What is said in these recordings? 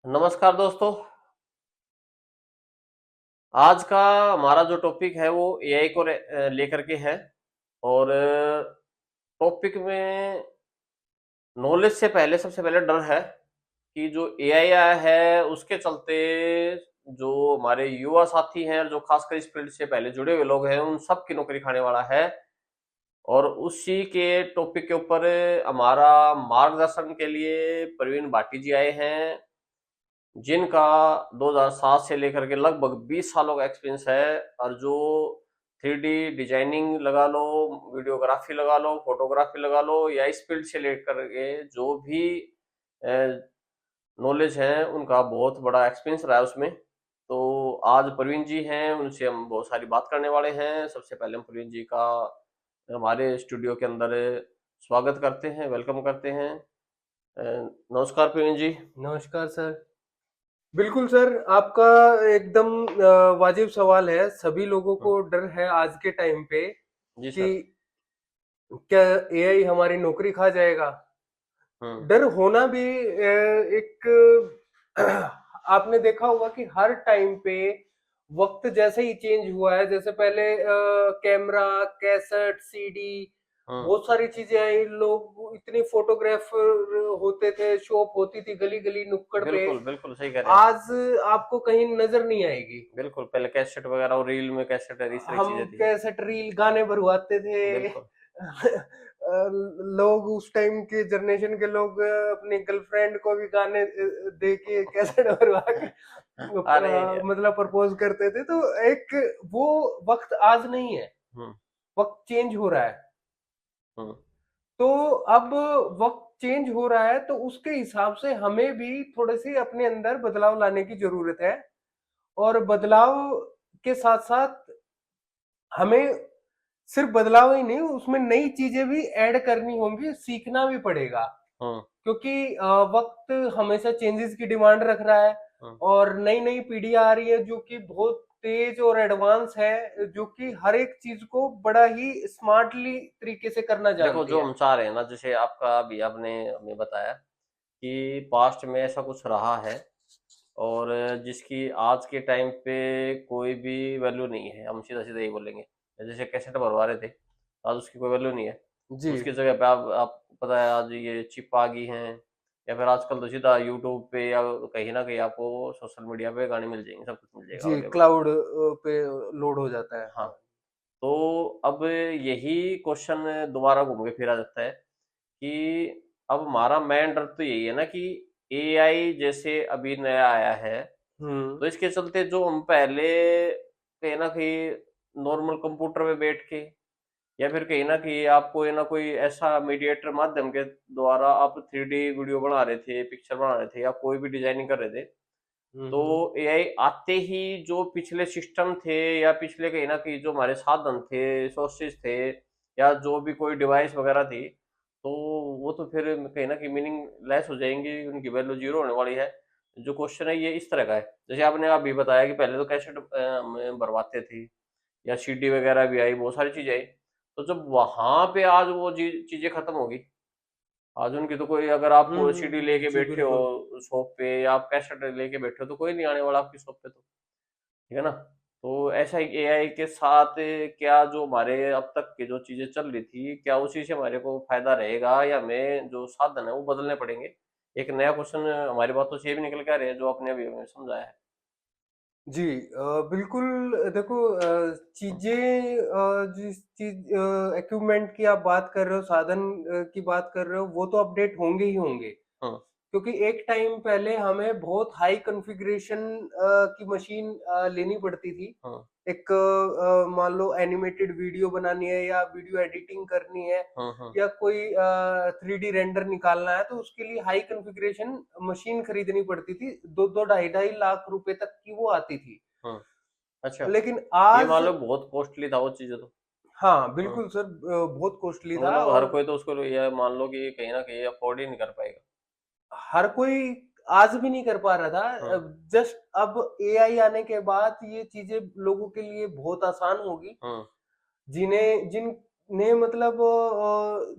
नमस्कार दोस्तों। आज का हमारा जो टॉपिक है वो एआई को लेकर के है। और टॉपिक में नॉलेज से पहले सबसे पहले डर है कि जो एआई आया है उसके चलते जो हमारे युवा साथी हैं और जो खासकर इस फील्ड से पहले जुड़े हुए लोग हैं उन सब की नौकरी खाने वाला है। और उसी के टॉपिक के ऊपर हमारा मार्गदर्शन के लिए प्रवीण भाटी जी आए हैं, जिनका 2007 से लेकर के लगभग 20 सालों का एक्सपीरियंस है। और जो 3D डिजाइनिंग लगा लो, वीडियोग्राफी लगा लो, फोटोग्राफी लगा लो, या इस फील्ड से लेकर के जो भी नॉलेज है उनका बहुत बड़ा एक्सपीरियंस रहा है उसमें। तो आज प्रवीण जी हैं, उनसे हम बहुत सारी बात करने वाले हैं। सबसे पहले हम प्रवीण जी का हमारे स्टूडियो के अंदर स्वागत करते हैं, वेलकम करते हैं। नमस्कार प्रवीण जी। नमस्कार सर। बिल्कुल सर, आपका एकदम वाजिब सवाल है। सभी लोगों हम्म, को डर है आज के टाइम पे जी कि सर। क्या एआई हमारी नौकरी खा जाएगा। हम्म। डर होना भी एक आपने देखा होगा कि हर टाइम पे वक्त जैसे ही चेंज हुआ है, जैसे पहले कैमरा, कैसेट, सीडी, हम्म। बहुत सारी चीजें आई। लोग इतने फोटोग्राफर होते थे, शॉप होती थी गली गली नुक्कड़ पे। बिल्कुल, बिल्कुल सही कह रहे हैं आप। आज आपको कहीं नजर नहीं आएगी। बिल्कुल, पहले कैसेट वगैरह और रील में कैसेट इस तरह की हम चीज़ें थी। कैसेट रील गाने भरवाते थे। बिल्कुल। लोग उस टाइम के जनरेशन के लोग अपनी गर्लफ्रेंड को भी गाने दे के कैसेट भरवा के अरे! मतलब प्रपोज करते थे। तो एक वो वक्त आज नहीं है, हुँ, वक्त चेंज हो रहा है। हुँ, तो अब वक्त चेंज हो रहा है, तो उसके हिसाब से हमें भी थोड़े से अपने अंदर बदलाव लाने की जरूरत है। और बदलाव के साथ साथ हमें सिर्फ बदलाव ही नहीं, उसमें नई चीजें भी ऐड करनी होंगी, सीखना भी पड़ेगा। हुँ, क्योंकि वक्त हमेशा चेंजेस की डिमांड रख रहा है। हुँ। और नई नई पीढ़ियां आ रही है जो कि बहुत तेज और एडवांस है, जो कि हर एक चीज को बड़ा ही स्मार्टली तरीके से करना देखो, जानती जो है। हम चाह रहे हैं ना, जैसे आपका अभी आपने हमें बताया कि पास्ट में ऐसा कुछ रहा है और जिसकी आज के टाइम पे कोई भी वैल्यू नहीं है। हम सीधा-सीधा यही बोलेंगे। जैसे कैसेट भरवा रहे थे, आज उसकी कोई वैल्यू नहीं है। जी उसकी जगह पे आपको पता है आज ये चिप आ गई हैं, या फिर आजकल तो सीधा यूट्यूब पे या कहीं न कहीं आपको सोशल मीडिया पे गाने मिल जाएँगे, सब कुछ मिल जाएगा जी, अवेलेबल। क्लाउड पे लोड हो जाता है। हाँ, तो अब यही क्वेश्चन दोबारा घूम के फिरा जाता है कि अब हमारा मेन डर तो यही है ना कि एआई जैसे अभी नया आया है, हम्म। तो इसके चलते जो हम पहले कहीं न कहीं नॉर्मल कंप्यूटर पे बैठ के या फिर कहीं न कहीं आप कोई ना कोई ऐसा मीडिएटर माध्यम के द्वारा आप 3D वीडियो बना रहे थे, पिक्चर बना रहे थे या कोई भी डिज़ाइनिंग कर रहे थे, तो हम्म। एआई आते ही जो पिछले सिस्टम थे या पिछले कहीं न कहीं जो हमारे साधन थे, सोर्सेज़ थे या जो भी कोई डिवाइस वगैरह थी, तो वो तो फिर कहीं न कहीं मीनिंगलेस हो जाएँगी, उनकी वैल्यू ज़ीरो होने वाली है। जो क्वेश्चन है ये इस तरह का है, जैसे आपने अभी बताया कि पहले तो कैसेट में भरवाते थे या सीडी वगैरह भी आई, बहुत सारी चीज़ें आई। तो जब वहाँ पे आज वो चीज़ें खत्म हो गई, आज उनकी तो कोई अगर आप सीडी लेके जी बैठे बिल्कुल। हो शॉप पे या आप कैसेट लेके बैठे हो तो कोई नहीं आने वाला आपकी शॉप पे तो, ठीक है ना? तो ऐसा ही एआई के साथ क्या जो हमारे अब तक की जो चीज़ें चल रही थी, क्या उसी से हमारे को फ़ायदा रहेगा या हमें जो साधन है वो बदलने पड़ेंगे? एक नया क्वेश्चन हमारी बातों से ये भी निकल के आ रहा है जो आपने अभी हमें समझाया है। जी बिल्कुल। देखो, हुँ, चीजें जिस चीज इक्विपमेंट की आप बात कर रहे हो, साधन की बात कर रहे हो, वो तो अपडेट होंगे ही होंगे। हुँ, क्योंकि एक टाइम पहले हमें बहुत हाई कॉन्फ़िगरेशन की मशीन लेनी पड़ती थी। हुँ, एक मान लो एनिमेटेड वीडियो बनानी है या वीडियो एडिटिंग करनी है हुँ, हुँ, या कोई 3D रेंडर निकालना है, तो उसके लिए हाई कॉन्फ़िगरेशन मशीन खरीदनी पड़ती थी। 2-2 ढाई-ढाई लाख रुपए तक की वो आती थी। हुँ। अच्छा, लेकिन ये मान आज लो बहुत कॉस्टली था वो चीज़ें तो। हाँ, हुँ, बिल्कुल सर, बहुत कॉस्टली था। मतलब हर और कोई तो उसको ये मान लो कि कहीं न कहीं अफ़ोर्ड ही नहीं कर पाएगा। हर कोई आज भी नहीं कर पा रहा था। हुँ, जस्ट अब एआई आने के बाद ये चीजें लोगों के लिए बहुत आसान होगी। हुँ। जिन्हें मतलब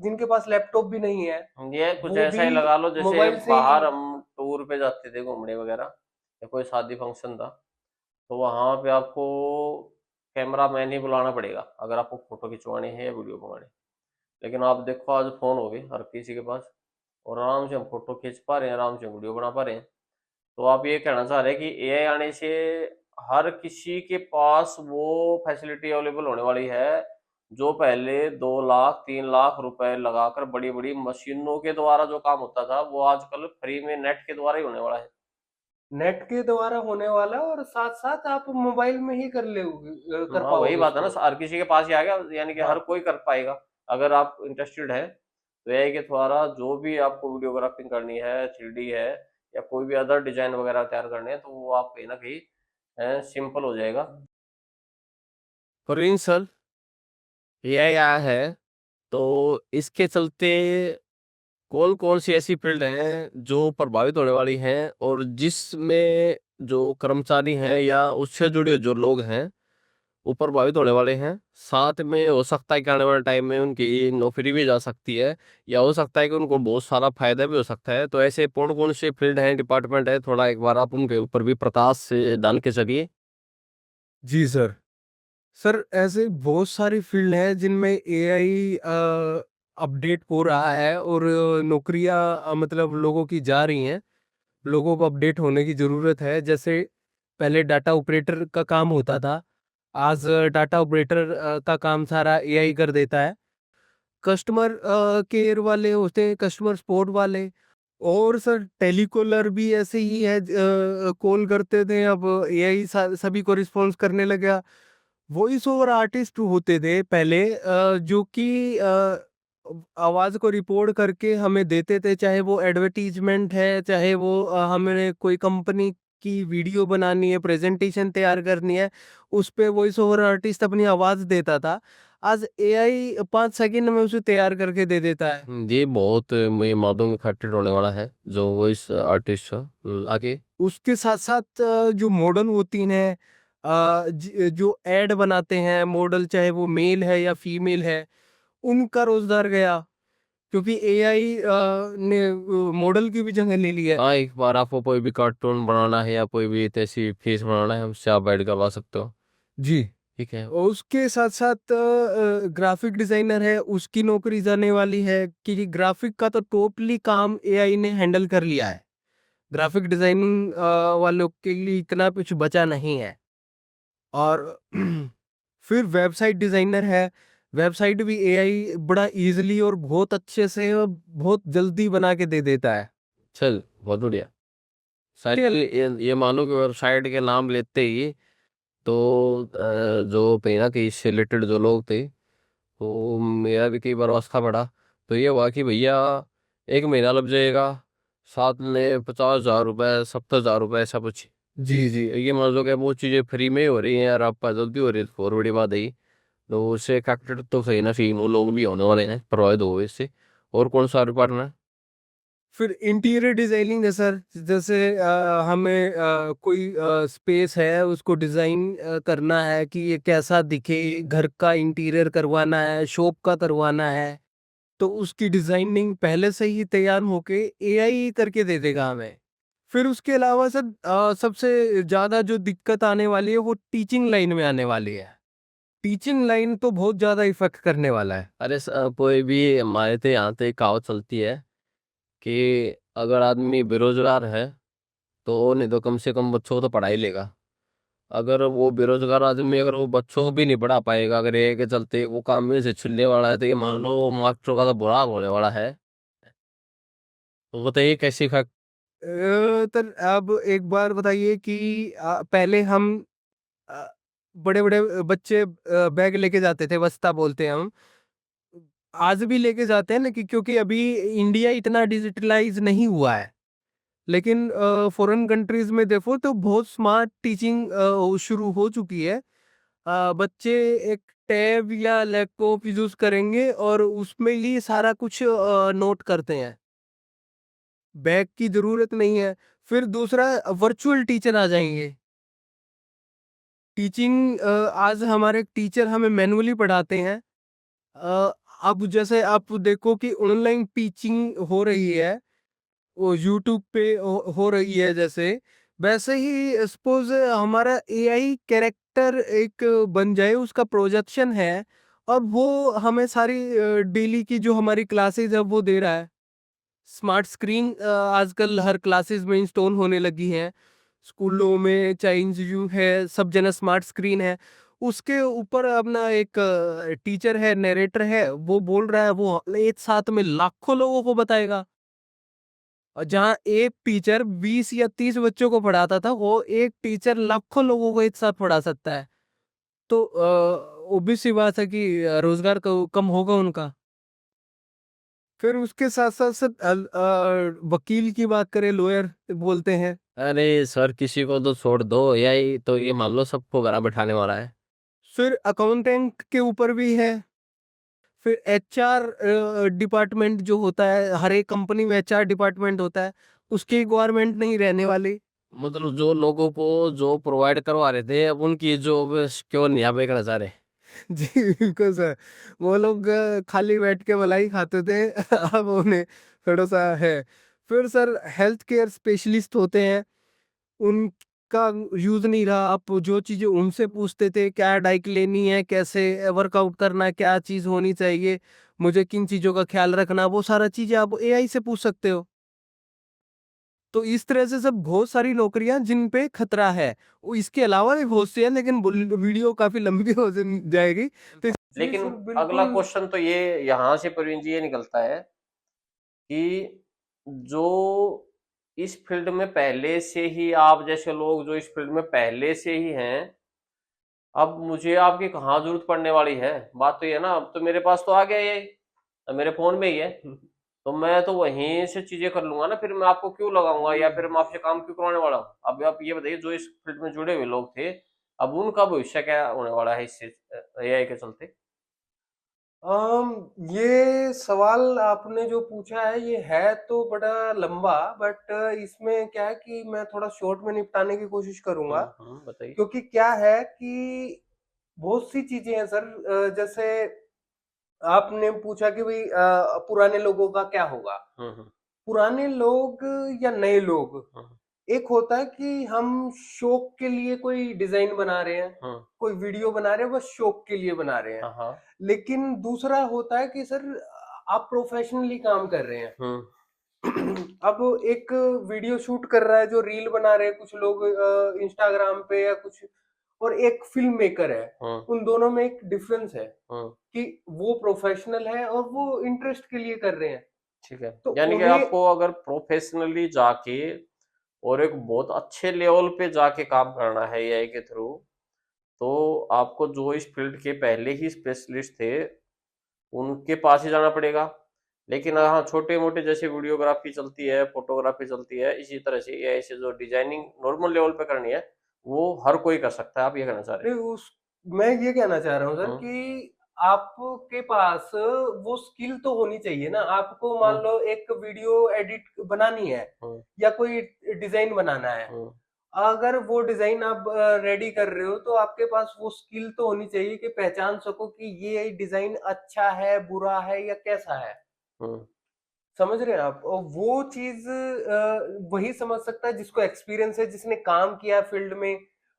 जिनके पास लैपटॉप भी नहीं है, ये कुछ वो ऐसा भी ही लगा लो जैसे मोबाइल से ही। बाहर हम टूर पे जाते थे घूमने वगैरह, या कोई शादी फंक्शन था, तो वहाँ पे आपको कैमरा मैन ही बुलाना पड़ेगा अगर आपको फोटो खिंचवानी है या वीडियो बनवानी। लेकिन आप देखो आज फोन हो गए हर किसी के पास, और आराम से हम फोटो खींच पा रहे हैं, आराम से वीडियो बना पा रहे हैं। तो आप ये कहना चाह रहे हैं कि एआई आने से हर किसी के पास वो फैसिलिटी अवेलेबल होने वाली है जो पहले 2 लाख 3 लाख रुपए लगाकर बड़ी बड़ी मशीनों के द्वारा जो काम होता था वो आजकल फ्री में नेट के द्वारा ही होने वाला है। नेट के द्वारा होने वाला, और साथ साथ आप मोबाइल में ही कर हाँ वही पाओगे बात है ना, उसको। हर किसी के पास ही आ गया, यानी कि हाँ। हर कोई कर पाएगा अगर आप इंटरेस्टेड है। तो एआई के द्वारा जो भी आपको वीडियोग्राफिंग करनी है, 3D है, या कोई भी अदर डिजाइन वगैरह तैयार करने हैं, तो वो आप कहीं ना कहीं सिंपल हो जाएगा। और इन सर एआई आया है तो इसके चलते कौन कौन सी ऐसी फील्ड हैं जो प्रभावित होने वाली हैं, और जिसमें जो कर्मचारी हैं या उससे जुड़े जो लोग हैं वो प्रभावित होने वाले हैं। साथ में हो सकता है कि आने वाले टाइम में उनकी नौकरी भी जा सकती है, या हो सकता है कि उनको बहुत सारा फायदा भी हो सकता है। तो ऐसे कौन कौन से फील्ड हैं, डिपार्टमेंट है, थोड़ा एक बार आप उनके ऊपर भी प्रकाश से डाल के चलिए। जी सर। सर ऐसे बहुत सारी फील्ड हैं जिनमें एआई अपडेट हो रहा है, और नौकरियां मतलब लोगों की जा रही हैं। लोगों को अपडेट होने की ज़रूरत है। जैसे पहले डाटा ऑपरेटर का काम होता था, आज डाटा ऑपरेटर का काम सारा एआई कर देता है। कस्टमर केयर वाले होते हैं, कस्टमर सपोर्ट वाले। और सर टेलीकॉलर भी ऐसे ही है, कॉल करते थे, अब एआई सभी को रिस्पॉन्स करने लगा। वॉइस ओवर आर्टिस्ट होते थे पहले, जो कि आवाज को रिपोर्ट करके हमें देते थे, चाहे वो एडवर्टीजमेंट है, चाहे वो हमें कोई कंपनी की वीडियो बनानी है, प्रेजेंटेशन तैयार करनी है, उस पे वॉइस ओवर आर्टिस्ट अपनी आवाज देता था। आज एआई 5 सेकंड में उसे तैयार करके दे देता है। ये बहुत ये माध्यम इफेक्टेड होने वाला है जो वॉइस आर्टिस्ट आगे। उसके साथ साथ जो मॉडल होती हैं, जो एड बनाते हैं मॉडल, चाहे वो मेल है या फीमेल है, उनका रोजगार गया, क्योंकि एआई ने मॉडल की भी जगह ले ली है। हाँ, एक बार आपको कोई भी कार्टून बनाना है या कोई भी ऐसी फेस बनाना है, उससे आप ऐड करवा सकते हो। जी। ठीक है। और उसके साथ साथ ग्राफिक डिजाइनर है, उसकी नौकरी जाने वाली है, क्योंकि ग्राफिक का तो टोटली काम एआई ने हैंडल कर लिया है। ग्राफिक डिजाइनिंग वालों के लिए इतना कुछ बचा नहीं है। और फिर वेबसाइट डिजाइनर है। वेबसाइट भी एआई बड़ा इजीली और बहुत अच्छे से और बहुत जल्दी बना के दे देता है। चल बहुत बढ़िया। सारी ये मानो कि वेबसाइट के नाम लेते ही तो जो कहीं ना कहीं इससे रिलेटेड जो लोग थे, तो मेरा भी कई बार अवस्था पड़ा। तो ये हुआ कि भैया 1 महीना लग जाएगा, साथ में 50,000 रुपये 70,000 रुपये ऐसा कुछ। जी जी। ये मान लो कि वो चीज़ें फ्री में हो रही हैं यार, आपका जल्दी हो रही है, तो और बड़ी बात है ये। तो उससे इफेक्टेड तो सही ना सही वो लोग भी होने वाले हैं, प्रभावित हो इससे। और कौन सा डिपार्टमेंट है? फिर इंटीरियर डिजाइनिंग है सर। जैसे हमें कोई स्पेस है, उसको डिजाइन करना है कि ये कैसा दिखे, घर का इंटीरियर करवाना है, शॉप का करवाना है, तो उसकी डिजाइनिंग पहले से ही तैयार होके एआई करके दे देगा हमें। फिर उसके अलावा सर सबसे ज्यादा जो दिक्कत आने वाली है वो टीचिंग लाइन में आने वाली है। टीचिंग लाइन तो बहुत ज्यादा इफेक्ट करने वाला है। अरे कोई भी हमारे तो यहाँ तो एक कहावत चलती है कि अगर आदमी बेरोजगार है तो नहीं तो कम से कम बच्चों को तो पढ़ा ही लेगा। अगर वो बेरोजगार आदमी अगर वो बच्चों को भी नहीं पढ़ा पाएगा, अगर ये के चलते वो काम में से छुड़ने वाला है, तो ये मान लो मास्टरों का तो बुरा हाल होने वाला है। तो बताइए कैसी इफेक्ट। तो अब एक बार बताइए कि पहले हम बड़े बड़े बच्चे बैग लेके जाते थे, बस्ता बोलते हैं हम। आज भी लेके जाते हैं ना, क्योंकि अभी इंडिया इतना डिजिटलाइज नहीं हुआ है। लेकिन फॉरेन कंट्रीज में देखो तो बहुत स्मार्ट टीचिंग शुरू हो चुकी है। बच्चे एक टैब या लैपटॉप यूज करेंगे और उसमें ही सारा कुछ नोट करते हैं। बैग की जरूरत नहीं है। फिर दूसरा, वर्चुअल टीचर आ जाएंगे। टीचिंग, आज हमारे टीचर हमें मैनुअली पढ़ाते हैं। अब जैसे आप देखो कि ऑनलाइन टीचिंग हो रही है, वो यूट्यूब पे हो रही है जैसे, वैसे ही सपोज हमारा एआई कैरेक्टर एक बन जाए, उसका प्रोजेक्शन है, और वो हमें सारी डेली की जो हमारी क्लासेस है वो दे रहा है। स्मार्ट स्क्रीन आजकल हर क्लासेस में इंस्टॉल होने लगी हैं, स्कूलों में चाहे इंस्टीट्यूट है, सब जगह स्मार्ट स्क्रीन है। उसके ऊपर अपना एक टीचर है, नरेटर है, वो बोल रहा है, वो एक साथ में लाखों लोगों को बताएगा। और जहाँ एक टीचर 20 या 30 बच्चों को पढ़ाता था, वो एक टीचर लाखों लोगों को एक साथ पढ़ा सकता है। तो ऑब्वियस सी बात है कि रोजगार कम होगा उनका। फिर उसके साथ साथ सर वकील की बात करें, लॉयर बोलते हैं। अरे सर, किसी को तो छोड़ दो, एआई तो ये मान लो सबको घर बैठाने वाला है। फिर अकाउंटेंट के ऊपर भी है। फिर एचआर डिपार्टमेंट जो होता है, हर एक कंपनी में एचआर डिपार्टमेंट होता है, उसकी रिक्वायरमेंट नहीं रहने वाली। मतलब जो लोगों को जॉब प्रोवाइड करवा रहे थे, अब उनकी जॉब क्यों नहीं यहाँ पे करना चाह रहे? जी बिल्कुल सर। वो लोग खाली बैठ के मलाई खाते थे अब उन्हें थोड़ा सा है। फिर सर हेल्थ केयर स्पेशलिस्ट होते हैं, उनका यूज नहीं रहा। आप जो चीजें उनसे पूछते थे, क्या डाइट लेनी है, कैसे वर्कआउट करना है, क्या चीज होनी चाहिए, मुझे किन चीजों का ख्याल रखना, वो सारा चीजें आप एआई से पूछ सकते हो। तो इस तरह से सब बहुत सारी नौकरियां जिन पे खतरा है। वो इसके अलावा भी बहुत सी है, लेकिन वीडियो काफी लंबी हो जाएगी। तो जी लेकिन सर अगला बिल्कुल। क्वेश्चन तो ये यहाँ से प्रवीण जी ये निकलता है कि जो इस फील्ड में पहले से ही, आप जैसे लोग जो इस फील्ड में पहले से ही हैं, अब मुझे आपकी कहाँ जरूरत पड़ने वाली है? बात तो ये है ना, अब तो मेरे पास तो आ गया ये, अब मेरे फोन में ही है, तो मैं तो वहीं से चीजें कर लूंगा ना, फिर मैं आपको क्यों लगाऊंगा या फिर मैं आपसे काम क्यों करवाने वाला हूँ? अब आप ये बताइए, जो इस फील्ड में जुड़े हुए लोग थे, अब उनका भविष्य क्या होने वाला है इससे, एआई के चलते? ये सवाल आपने जो पूछा है ये है तो बड़ा लंबा, बट इसमें क्या है कि मैं थोड़ा शॉर्ट में निपटाने की कोशिश करूंगा। बताइए। क्योंकि क्या है कि बहुत सी चीजें हैं सर, जैसे आपने पूछा कि भाई पुराने लोगों का क्या होगा। हम्म पुराने लोग या नए लोग, हम्म एक होता है कि हम शौक के लिए कोई डिजाइन बना रहे हैं, हम्म कोई वीडियो बना रहे हैं, बस शौक के लिए बना रहे हैं। हाँ हाँ लेकिन दूसरा होता है कि सर आप प्रोफेशनली काम कर रहे हैं। हम्म अब एक वीडियो शूट कर रहा है, जो रील बना रहे हैं कुछ लोग इंस्टाग्राम पे या कुछ, और एक फिल्म मेकर है। हम्म उन दोनों में एक डिफरेंस है हम्म कि वो प्रोफेशनल है और वो इंटरेस्ट के लिए कर रहे हैं। ठीक है, तो यानी कि उन्हें आपको अगर प्रोफेशनली जाके और एक बहुत अच्छे लेवल पे जाके काम करना है एआई के थ्रू, तो आपको जो इस फील्ड के पहले ही स्पेशलिस्ट थे उनके पास ही जाना पड़ेगा। लेकिन हाँ, छोटे मोटे जैसे वीडियोग्राफी चलती है, फोटोग्राफी चलती है, इसी तरह से एआई से जो डिजाइनिंग नॉर्मल लेवल पे करनी है, वो हर कोई कर सकता है। आप ये कहना चाह रहे नहीं, उस मैं ये कहना चाह रहा हूँ सर हैं? कि आपके पास वो स्किल तो होनी चाहिए ना। आपको मान हम्म लो एक वीडियो एडिट बनानी है हम्म या कोई डिजाइन बनाना है, हम्म अगर वो डिजाइन आप रेडी कर रहे हो तो आपके पास वो स्किल तो होनी चाहिए कि पहचान सको कि ये डिजाइन अच्छा है, बुरा है या कैसा है। हम्म समझ रहे हैं आप? और वो चीज वही समझ सकता है जिसको एक्सपीरियंस है, जिसने काम किया फील्ड में,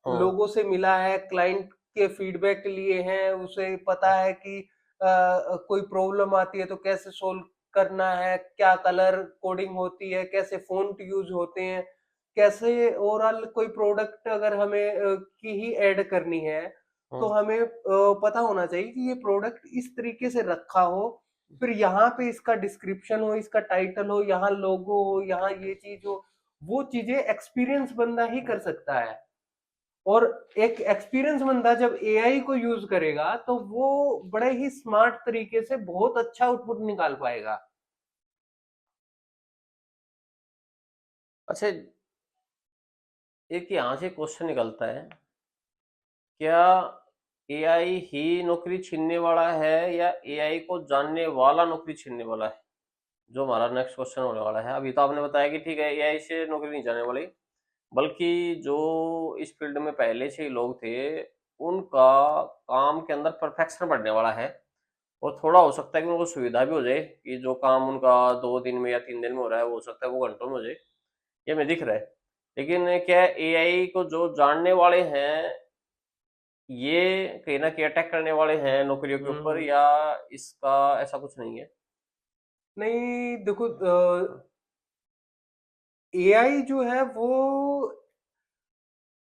हम्म लोगों से मिला है, क्लाइंट के फीडबैक लिए हैं, उसे पता है कि कोई प्रॉब्लम आती है तो कैसे सोल्व करना है, क्या कलर कोडिंग होती है, कैसे फॉन्ट यूज होते हैं, कैसे ओवरऑल कोई प्रोडक्ट अगर हमें की ही ऐड करनी है, तो हम्म हमें पता होना चाहिए कि ये प्रोडक्ट इस तरीके से रखा हो, फिर यहाँ पे इसका डिस्क्रिप्शन हो, इसका टाइटल हो, यहाँ लोगो हो, यहाँ ये चीज हो। वो चीजें एक्सपीरियंस बंदा ही कर सकता है। और एक एक्सपीरियंस बंदा जब एआई को यूज करेगा तो वो बड़े ही स्मार्ट तरीके से बहुत अच्छा आउटपुट निकाल पाएगा। अच्छा, एक यहाँ से क्वेश्चन निकलता है, क्या एआई ही नौकरी छीनने वाला है या एआई को जानने वाला नौकरी छीनने वाला है? जो हमारा नेक्स्ट क्वेश्चन होने वाला है। अभी तो आपने बताया कि ठीक है, एआई से नौकरी नहीं जाने वाली, बल्कि जो इस फील्ड में पहले से ही लोग थे, उनका काम के अंदर परफेक्शन बढ़ने वाला है, और थोड़ा हो सकता है कि उनको सुविधा भी हो जाए कि जो काम उनका 2 दिन में या 3 दिन में हो रहा है, वो हो सकता है वो घंटों में हो जाए, ये हमें दिख रहा है। लेकिन क्या है, एआई को जो जानने वाले हैं, ये कहीं न कहीं अटैक करने वाले हैं नौकरियों के ऊपर, हम्म। या इसका ऐसा कुछ नहीं है? नहीं देखो, एआई जो है वो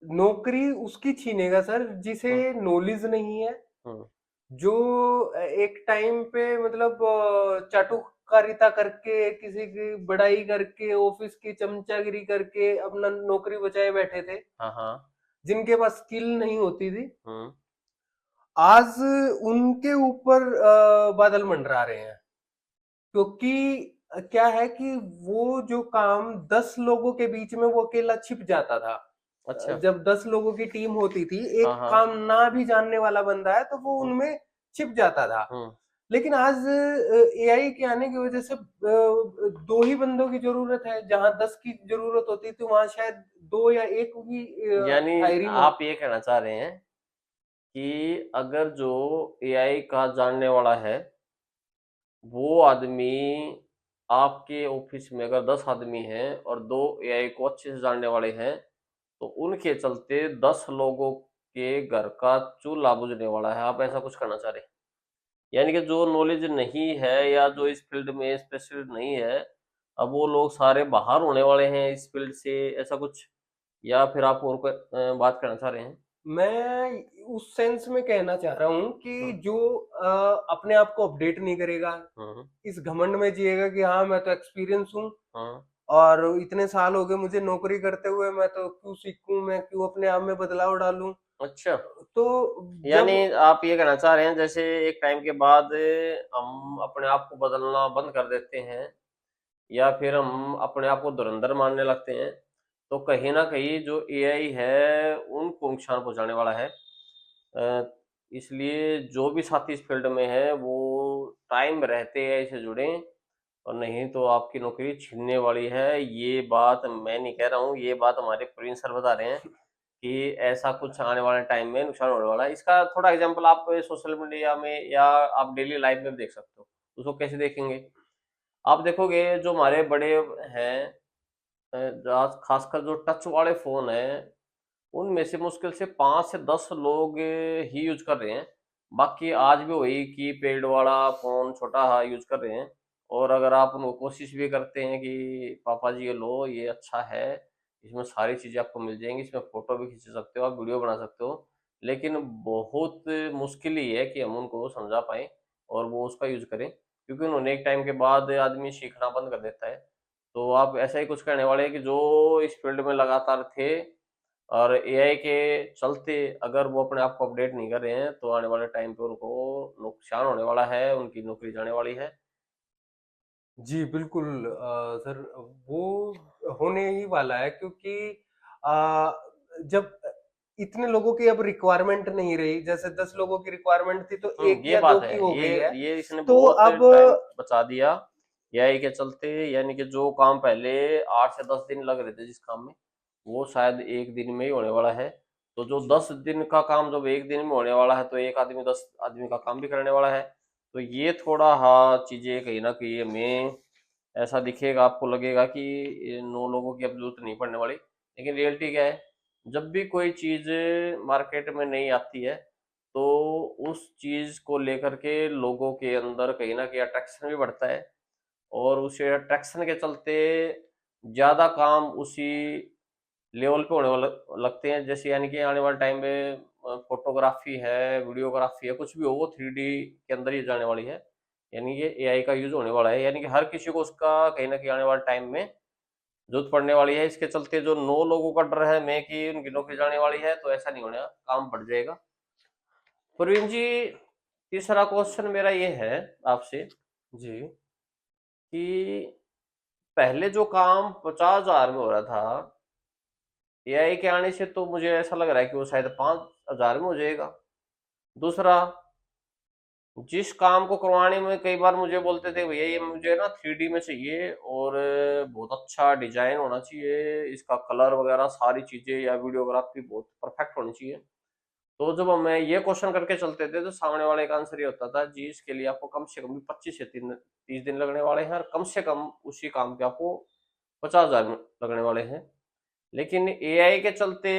नौकरी उसकी छीनेगा सर जिसे हुँ, नॉलेज नहीं है, हुँ, जो एक टाइम पे मतलब चाटुकारिता करके किसी की बड़ाई करके ऑफिस की चमचागिरी करके अपना नौकरी बचाए बैठे थे, हाँ, हाँ, जिनके पास स्किल नहीं होती थी, हुँ, आज उनके ऊपर बादल मंडरा रहे हैं। क्योंकि क्या है कि वो जो काम 10 लोगों के बीच में वो अकेला छिप जाता था। अच्छा, जब 10 लोगों की टीम होती थी, हाँ, एक हाँ, काम ना भी जानने वाला बंदा है तो वो हुँ, उनमें छिप जाता था। हुँ, लेकिन आज एआई के आने की वजह से 2 ही बंदों की जरूरत है, जहां 10 की जरूरत होती थी वहां शायद 2 या 1 की यानी हायरिंग हो। आप ये कहना चाह रहे हैं कि अगर जो एआई का जानने वाला है, वो आदमी आपके ऑफिस में अगर 10 आदमी हैं और 2 एआई को अच्छे से जानने वाले हैं, तो उनके चलते 10 लोगों के घर का चूल्हा बुझने वाला है। आप ऐसा कुछ करना चाह रहे हैं? यानी कि जो नॉलेज नहीं है या जो इस फील्ड में स्पेशलिस्ट नहीं है, अब वो लोग सारे बाहर होने वाले हैं इस फील्ड से, ऐसा कुछ? या फिर आप और कोई बात करना चाह रहे हैं? मैं उस सेंस में कहना चाह रहा हूँ कि हुँ, जो अपने आप को अपडेट नहीं करेगा, हुँ, इस घमंड में जिएगा कि हाँ मैं तो एक्सपीरियंस हूँ हाँ। और इतने साल हो गए मुझे नौकरी करते हुए, मैं तो क्यों सीखूं, मैं क्यों अपने आप में बदलाव डालूं। अच्छा। तो यानी जब आप ये कहना चाह रहे हैं जैसे एक टाइम के बाद हम अपने आप को बदलना बंद कर देते हैं, या फिर हम अपने आप को धुरंधर मानने लगते हैं, तो कहीं न कहीं जो एआई है उनको नुकसान पहुँचाने वाला है। इसलिए जो भी साथी इस फील्ड में हैं वो टाइम रहते एआई से जुड़ें, और नहीं तो आपकी नौकरी छीनने वाली है। ये बात मैं नहीं कह रहा हूँ, ये बात हमारे प्रवीण सर बता रहे हैं कि ऐसा कुछ आने वाले टाइम में नुकसान होने वाला है। इसका थोड़ा एग्जांपल आप सोशल मीडिया में या आप डेली लाइफ में भी देख सकते हो। उसको कैसे देखेंगे? आप देखोगे जो हमारे बड़े हैं, खासकर जो टच वाले फ़ोन हैं, उनमें से मुश्किल से 5 से 10 लोग ही यूज़ कर रहे हैं। बाकी आज भी वही कीपैड वाला फ़ोन छोटा यूज़ कर रहे हैं। और अगर आप उनको कोशिश भी करते हैं कि पापा जी ये लो, ये अच्छा है, इसमें सारी चीज़ें आपको मिल जाएँगी, इसमें फ़ोटो भी खींच सकते हो, आप वीडियो बना सकते हो। लेकिन बहुत मुश्किल ही है कि हम उनको समझा पाएँ और वो उसका यूज़ करें, क्योंकि उन्होंने एक टाइम के बाद आदमी सीखना बंद कर देता है। तो आप ऐसा ही कुछ कहने वाले हैं कि जो इस फ़ील्ड में लगातार थे और एआई के चलते अगर वो अपने आप को अपडेट नहीं कर रहे हैं, तो आने वाले टाइम पे उनको नुकसान होने वाला है, उनकी नौकरी जाने वाली है। जी बिल्कुल सर, वो होने ही वाला है क्योंकि आ, जब इतने लोगों की अब रिक्वायरमेंट नहीं रही, जैसे 10 लोगों की रिक्वायरमेंट थी तो एक ये या दो बात की है। हो गई है। ये इसने तो बहुत अब टाइम बचा दिया एआई के चलते, यानी कि जो काम पहले 8 से 10 दिन लग रहे थे जिस काम में, वो शायद 1 दिन में ही होने वाला है। तो जो जी 10 दिन का काम जब 1 दिन में होने वाला है, तो एक आदमी 10 आदमी का काम भी करने वाला है। तो ये थोड़ा चीज़ें कहीं न कहीं हमें ऐसा दिखेगा, आपको लगेगा कि ये 9 लोगों की अब ज़रूरत नहीं पड़ने वाली। लेकिन रियलिटी क्या है, जब भी कोई चीज़ मार्केट में नई आती है, तो उस चीज़ को लेकर के लोगों के अंदर कहीं न कहीं अट्रैक्शन भी बढ़ता है, और उस अट्रैक्शन के चलते ज़्यादा काम उसी लेवल पे होने वाले लगते हैं। जैसे यानी कि आने वाले टाइम में फ़ोटोग्राफ़ी है, वीडियोग्राफ़ी है, कुछ भी हो वो 3D के अंदर ही जाने वाली है। यानी कि एआई का यूज़ होने वाला है, यानी कि हर किसी को उसका कहीं न कहीं आने वाले टाइम में ज़रूरत पड़ने वाली है। इसके चलते जो 9 लोगों का डर है मैं कि उनकी नौकरी जाने वाली है, तो ऐसा नहीं होने वाला, काम बढ़ जाएगा। प्रवीण जी, तीसरा क्वेश्चन मेरा ये है आपसे जी कि पहले जो काम 50,000 में हो रहा था, एआई के आने से तो मुझे ऐसा लग रहा है कि वो शायद 5,000 में हो जाएगा। दूसरा, जिस काम को करवाने में कई बार मुझे बोलते थे भैया ये मुझे ना 3D में चाहिए और बहुत अच्छा डिजाइन होना चाहिए, इसका कलर वगैरह सारी चीजें या वीडियोग्राफी बहुत परफेक्ट होनी चाहिए। तो जब मैं ये क्वेश्चन करके चलते थे तो सामने वाले का आंसर ये होता था जी इसके लिए आपको कम से कम भी 25 से 30 दिन लगने वाले हैं और कम से कम उसी काम के आपको 50,000 लगने वाले हैं। लेकिन एआई के चलते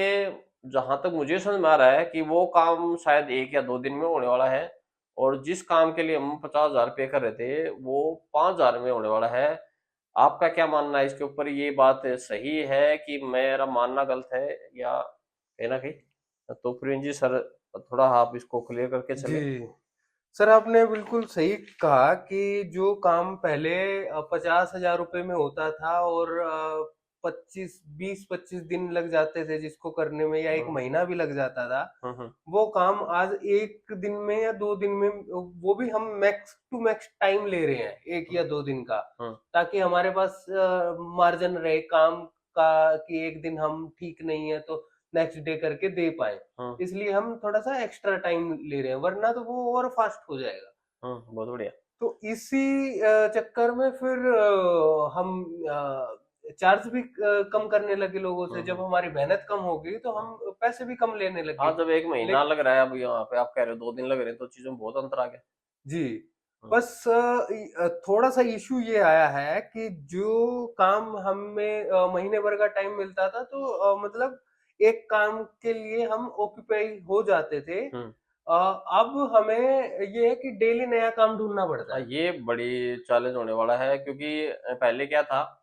जहां तक मुझे समझ में आ रहा है कि वो काम शायद 1 या 2 दिन में होने वाला है और जिस काम के लिए हम 50,000 पे कर रहे थे वो 5,000 में होने वाला है। आपका क्या मानना है इसके ऊपर? ये बात सही है कि मेरा मानना गलत है या कहीं ना कहीं? तो प्रियन जी सर, थोड़ा आप इसको क्लियर करके चले। जी सर, आपने बिल्कुल सही कहा कि जो काम पहले 50,000 रुपए में होता था और 20-25 दिन लग जाते थे जिसको करने में, या एक हम्म महीना भी लग जाता था, हम्म वो काम आज 1 दिन में या 2 दिन में, वो भी हम मैक्स टू मैक्स टाइम ले रहे हैं 1 या 2 दिन का, हम्म ताकि हमारे पास मार्जिन रहे काम का कि एक दिन हम ठीक नहीं है तो नेक्स्ट डे करके दे पाए। हम्म इसलिए हम थोड़ा सा एक्स्ट्रा टाइम ले रहे हैं, वरना तो वो और फास्ट हो जाएगा। बहुत बढ़िया। तो इसी चक्कर में फिर हम चार्ज भी कम करने लगे लोगों से। जब हम्म हमारी मेहनत कम होगी तो हम पैसे भी कम लेने हाँ, लगे। जब 1 महीना ले लग रहा है, अब यहाँ पे आप कह रहे हो 2 दिन लग रहे हैं, तो चीजों में बहुत अंतर आ गया। जी, हम्म बस थोड़ा सा इशू ये आया है कि जो काम हमें महीने भर का टाइम मिलता था, तो मतलब एक काम के लिए हम ऑक्यूपाई हो जाते थे। हम्म अब हमें ये है कि डेली नया काम ढूंढना पड़ता हाँ, है। ये बड़ी चैलेंज होने वाला है क्योंकि पहले क्या था,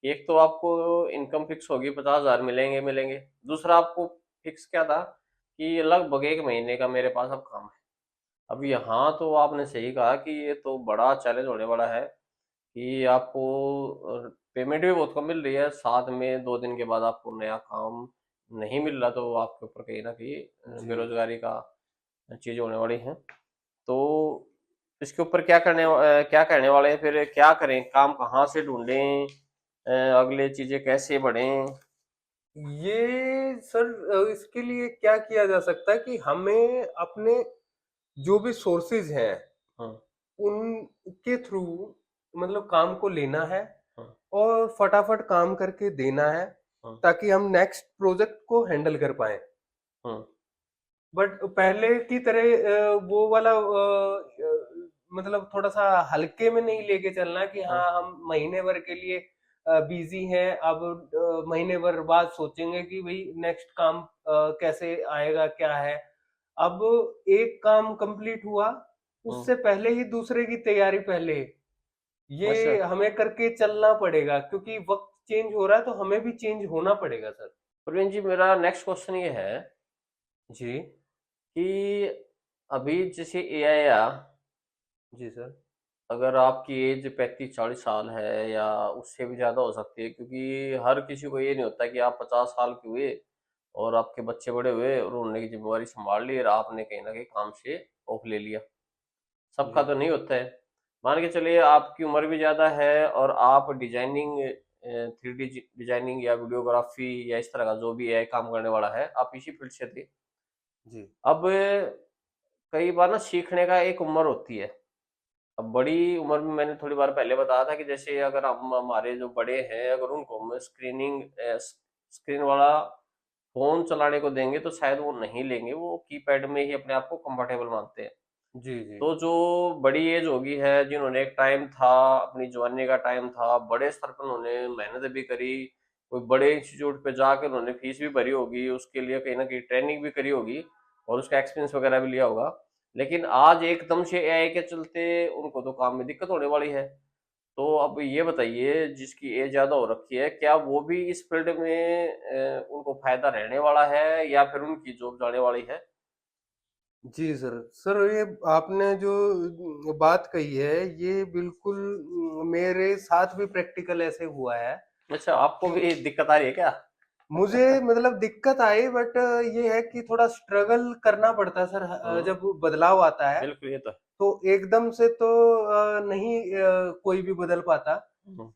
एक तो आपको इनकम फिक्स होगी, 50,000 मिलेंगे मिलेंगे। दूसरा आपको फिक्स क्या था कि लगभग 1 महीने का मेरे पास अब काम है। अब यहाँ तो आपने सही कहा कि ये तो बड़ा चैलेंज होने वाला है कि आपको पेमेंट भी बहुत कम मिल रही है, साथ में 2 दिन के बाद आपको नया काम नहीं मिल रहा, तो आपके ऊपर कहीं ना कहीं जी बेरोजगारी का चीज होने वाली है। तो इसके ऊपर क्या कहने वाले हैं? फिर क्या करें, काम कहाँ से ढूंढें, अगले चीजें कैसे बढ़ें? ये सर, इसके लिए क्या किया जा सकता है कि हमें अपने जो भी सोर्सेज हैं हाँ उनके थ्रू मतलब काम को लेना है हाँ और फटाफट काम करके देना है, हाँ ताकि हम नेक्स्ट प्रोजेक्ट को हैंडल कर पाए। हाँ बट पहले की तरह वो वाला मतलब थोड़ा सा हल्के में नहीं लेके चलना कि हाँ हाँ हम महीने भर के लिए बिजी हैं, अब महीने भर बाद सोचेंगे कि भाई नेक्स्ट काम कैसे आएगा क्या है। अब एक काम कंप्लीट हुआ, हाँ। उससे पहले ही दूसरे की तैयारी पहले, अच्छा ये हमें करके चलना पड़ेगा, क्योंकि वक्त चेंज हो रहा है तो हमें भी चेंज होना पड़ेगा सर। प्रवीण जी, मेरा नेक्स्ट क्वेश्चन ये है जी कि अभी जैसे एआई आ, जी सर। अगर आपकी एज 35-40 साल है या उससे भी ज्यादा हो सकती है, क्योंकि हर किसी को ये नहीं होता कि आप 50 साल के हुए और आपके बच्चे बड़े हुए और उन्होंने की जिम्मेवारी संभाल ली और आपने कहीं ना कहीं काम से ऑफ ले लिया। सबका जी तो नहीं होता है। मान के चलिए आपकी उम्र भी ज़्यादा है और आप डिजाइनिंग, 3D डिजाइनिंग या वीडियोग्राफी या इस तरह का जो भी है काम करने वाला है, आप इसी फील्ड से थे। जी अब कई बार ना सीखने का एक उम्र होती है। अब बड़ी उम्र में मैंने थोड़ी बार पहले बताया था कि जैसे अगर हम हमारे जो बड़े हैं अगर उनको हम स्क्रीन वाला फोन चलाने को देंगे तो शायद वो नहीं लेंगे, वो कीपैड में ही अपने आप को कंफर्टेबल मानते हैं। जी जी तो जो बड़ी एज होगी है, जिन्होंने एक टाइम था, अपनी जवानी का टाइम था, बड़े स्तर पर उन्होंने मेहनत भी करी, कोई बड़े इंस्टीट्यूट पे जाकर उन्होंने फीस भी भरी होगी, उसके लिए कहीं ना कहीं ट्रेनिंग भी करी होगी और उसका एक्सपीरियंस वगैरह भी लिया होगा। लेकिन आज एकदम से एआई के चलते उनको तो काम में दिक्कत होने वाली है। तो अब ये बताइए, जिसकी एज ज्यादा हो रखी है, क्या वो भी इस फील्ड में उनको फायदा रहने वाला है या फिर उनकी जॉब जाने वाली है? जी सर। सर, ये आपने जो बात कही है, ये बिल्कुल मेरे साथ भी प्रैक्टिकल ऐसे हुआ है। अच्छा, आपको क्यों भी दिक्कत आ रही है क्या? मुझे मतलब दिक्कत आई, बट ये है कि थोड़ा स्ट्रगल करना पड़ता है सर, हम्म जब बदलाव आता है। बिल्कुल, ये तो है। तो एकदम से तो नहीं कोई भी बदल पाता। हम्म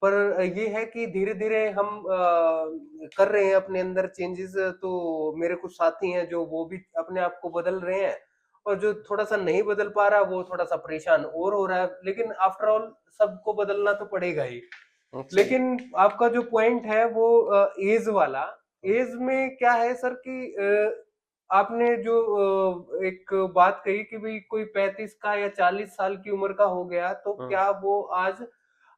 पर ये है कि धीरे धीरे हम कर रहे हैं अपने अंदर चेंजेस। तो मेरे कुछ साथी हैं जो वो भी अपने आप को बदल रहे हैं, और जो थोड़ा सा नहीं बदल पा रहा वो थोड़ा सा परेशान और हो रहा है। लेकिन आफ्टर ऑल सबको बदलना तो पड़ेगा ही। अच्छा जी। लेकिन आपका जो पॉइंट है वो एज वाला, एज में क्या है सर कि आपने जो एक बात कही कि भाई कोई 35 का या 40 साल की उम्र का हो गया तो हम्म क्या वो आज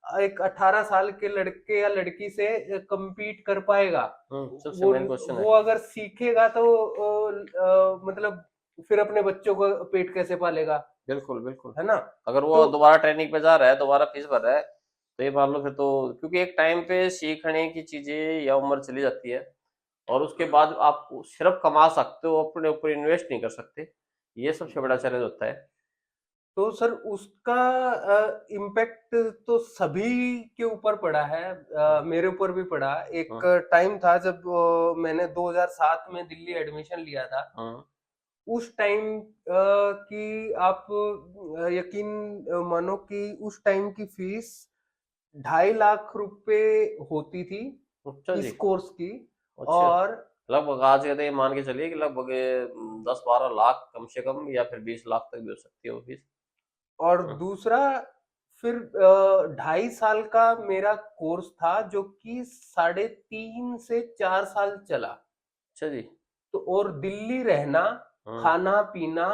एक 18 साल के लड़के या लड़की से compete कर पाएगा? सबसे वो मेन क्वेश्चन है। वो अगर सीखेगा तो मतलब फिर अपने बच्चों का पेट कैसे पालेगा, बिल्कुल बिल्कुल। है ना? अगर वो तो दोबारा ट्रेनिंग पे जा रहा है, दोबारा फीस भर रहा है, तो ये मान लो फिर तो, क्योंकि एक टाइम पे सीखने की चीजें या उम्र चली जाती है और उसके बाद आप सिर्फ कमा सकते हो, अपने ऊपर इन्वेस्ट नहीं कर सकते। ये सबसे बड़ा चैलेंज होता है। तो सर उसका इम्पैक्ट तो सभी के ऊपर पड़ा है, मेरे ऊपर भी पड़ा। एक टाइम था जब मैंने 2007 में दिल्ली एडमिशन लिया था। उस टाइम की आप यकीन मानो कि उस टाइम की फीस 2.5 लाख रुपए होती थी अच्छा जी। इस कोर्स की। अच्छा, और लगभग आज के दिन मान के चलिए कि लगभग 10-12 लाख कम से कम, या फिर 20 लाख तक भी हो सकती है वो फीस। और दूसरा फिर 2.5 साल का मेरा कोर्स था जो कि 3.5 से 4 साल चला। अच्छा जी। तो और दिल्ली रहना, हम्म खाना पीना,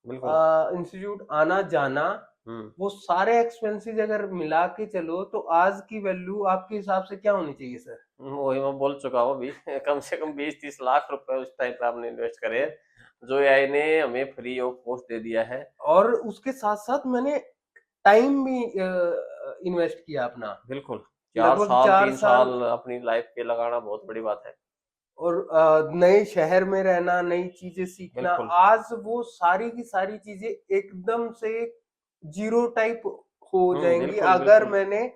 बिल्कुल। इंस्टीट्यूट आना जाना, हम्म वो सारे एक्सपेंसेस अगर मिला के चलो तो आज की वैल्यू आपके हिसाब से क्या होनी चाहिए सर? वही मैं बोल चुका हूँ अभी। कम से कम 20-30 लाख रुपए उस टाइम पे आपने इन्वेस्ट करे हैं, जो एआई ने हमें फ्री ऑफ कॉस्ट दे दिया है। और उसके साथ साथ मैंने टाइम भी इन्वेस्ट किया अपना, बिल्कुल। चार लगभग साल 4 3 साल। साल अपनी लाइफ पे लगाना बहुत बड़ी बात है। और नए शहर में रहना, नई चीजें सीखना, बिल्कुल। आज वो सारी की सारी चीजें एकदम से जीरो टाइप हो जाएंगी बिल्कुल अगर बिल्कुल मैंने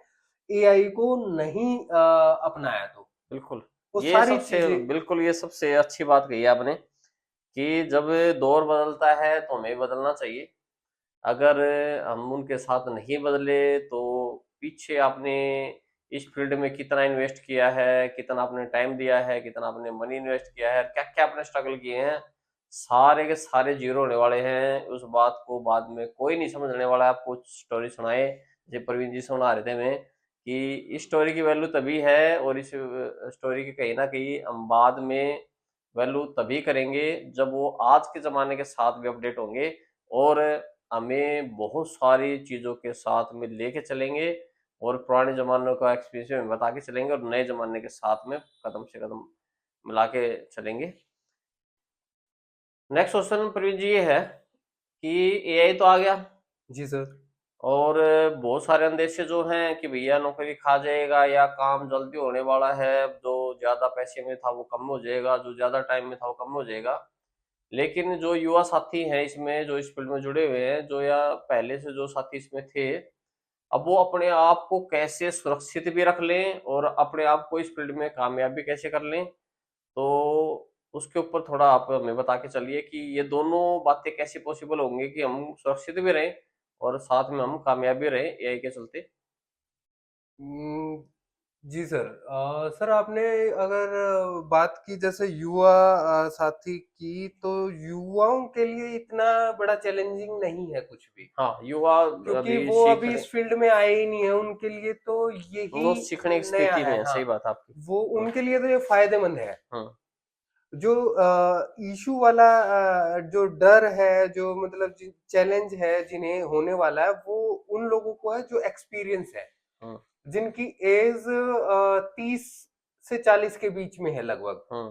एआई को नहीं अपनाया तो। बिल्कुल। वो ये सारी सबसे चीजें बिल्कुल, ये सबसे अच्छी बात कही आपने, कि जब दौर बदलता है तो हमें बदलना चाहिए। अगर हम उनके साथ नहीं बदले तो पीछे आपने इस फील्ड में कितना इन्वेस्ट किया है, कितना आपने टाइम दिया है, कितना आपने मनी इन्वेस्ट किया है, क्या क्या आपने स्ट्रगल किए हैं, सारे के सारे जीरो होने वाले हैं। उस बात को बाद में कोई नहीं समझने वाला है। आपको स्टोरी सुनाए, जैसे प्रवीण जी सुना रहे थे मैं, कि इस स्टोरी की वैल्यू तभी है, और इस स्टोरी की कहीं ना कहीं हम बाद में वैल्यू तभी करेंगे जब वो आज के ज़माने के साथ भी अपडेट होंगे, और हमें बहुत सारी चीज़ों के साथ में लेके चलेंगे, और पुराने ज़माने का एक्सपीरियंस में बता के चलेंगे, और नए ज़माने के साथ में कदम से कदम मिला के चलेंगे। नेक्स्ट क्वेश्चन प्रवीण जी ये है कि एआई तो आ गया, जी सर। और बहुत सारे अंदेशे जो हैं कि भैया नौकरी खा जाएगा, या काम जल्दी होने वाला है, जो ज़्यादा पैसे में था वो कम हो जाएगा, जो ज़्यादा टाइम में था वो कम हो जाएगा। लेकिन जो युवा साथी हैं इसमें, जो इस फील्ड में जुड़े हुए हैं, जो या पहले से जो साथी इसमें थे, अब वो अपने आप को कैसे सुरक्षित भी रख लें और अपने आप को इस फील्ड में कामयाब भी कैसे कर लें, तो उसके ऊपर थोड़ा आप हमें बता के चलिए कि ये दोनों बातें कैसे पॉसिबल होंगी कि हम सुरक्षित भी रहें और साथ में हम कामयाब भी रहें एआई के चलते। हम्म, जी सर। सर आपने अगर बात की जैसे युवा साथी की, तो युवाओं के लिए इतना बड़ा चैलेंजिंग नहीं है कुछ भी, हाँ, युवा क्योंकि अभी वो सीख अभी रहे, इस फील्ड में आए ही नहीं है। उनके लिए तो यही वो सीखने की नया स्थिति में है। है। हाँ, सही बात है आपकी। वो हाँ उनके लिए तो ये फायदेमंद है। हाँ जो इशू वाला जो डर है, जो मतलब चैलेंज है जिन्हें होने वाला है, वो उन लोगों को है जो एक्सपीरियंस है, हाँ जिनकी एज 30 से 40 के बीच में है लगभग। हाँ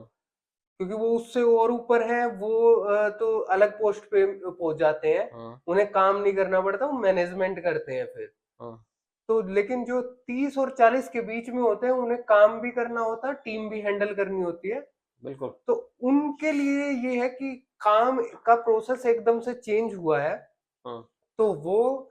क्योंकि वो उससे और ऊपर है, वो तो अलग पोस्ट पे पहुंच जाते हैं, हाँ उन्हें काम नहीं करना पड़ता, वो मैनेजमेंट करते हैं फिर। हाँ तो लेकिन जो 30 और 40 के बीच में होते हैं, उन्हें काम भी करना होता है, टीम भी हैंडल करनी होती है। बिल्कुल। तो उनके लिए ये है कि काम का प्रोसेस एकदम से चेंज हुआ है। हाँ तो वो,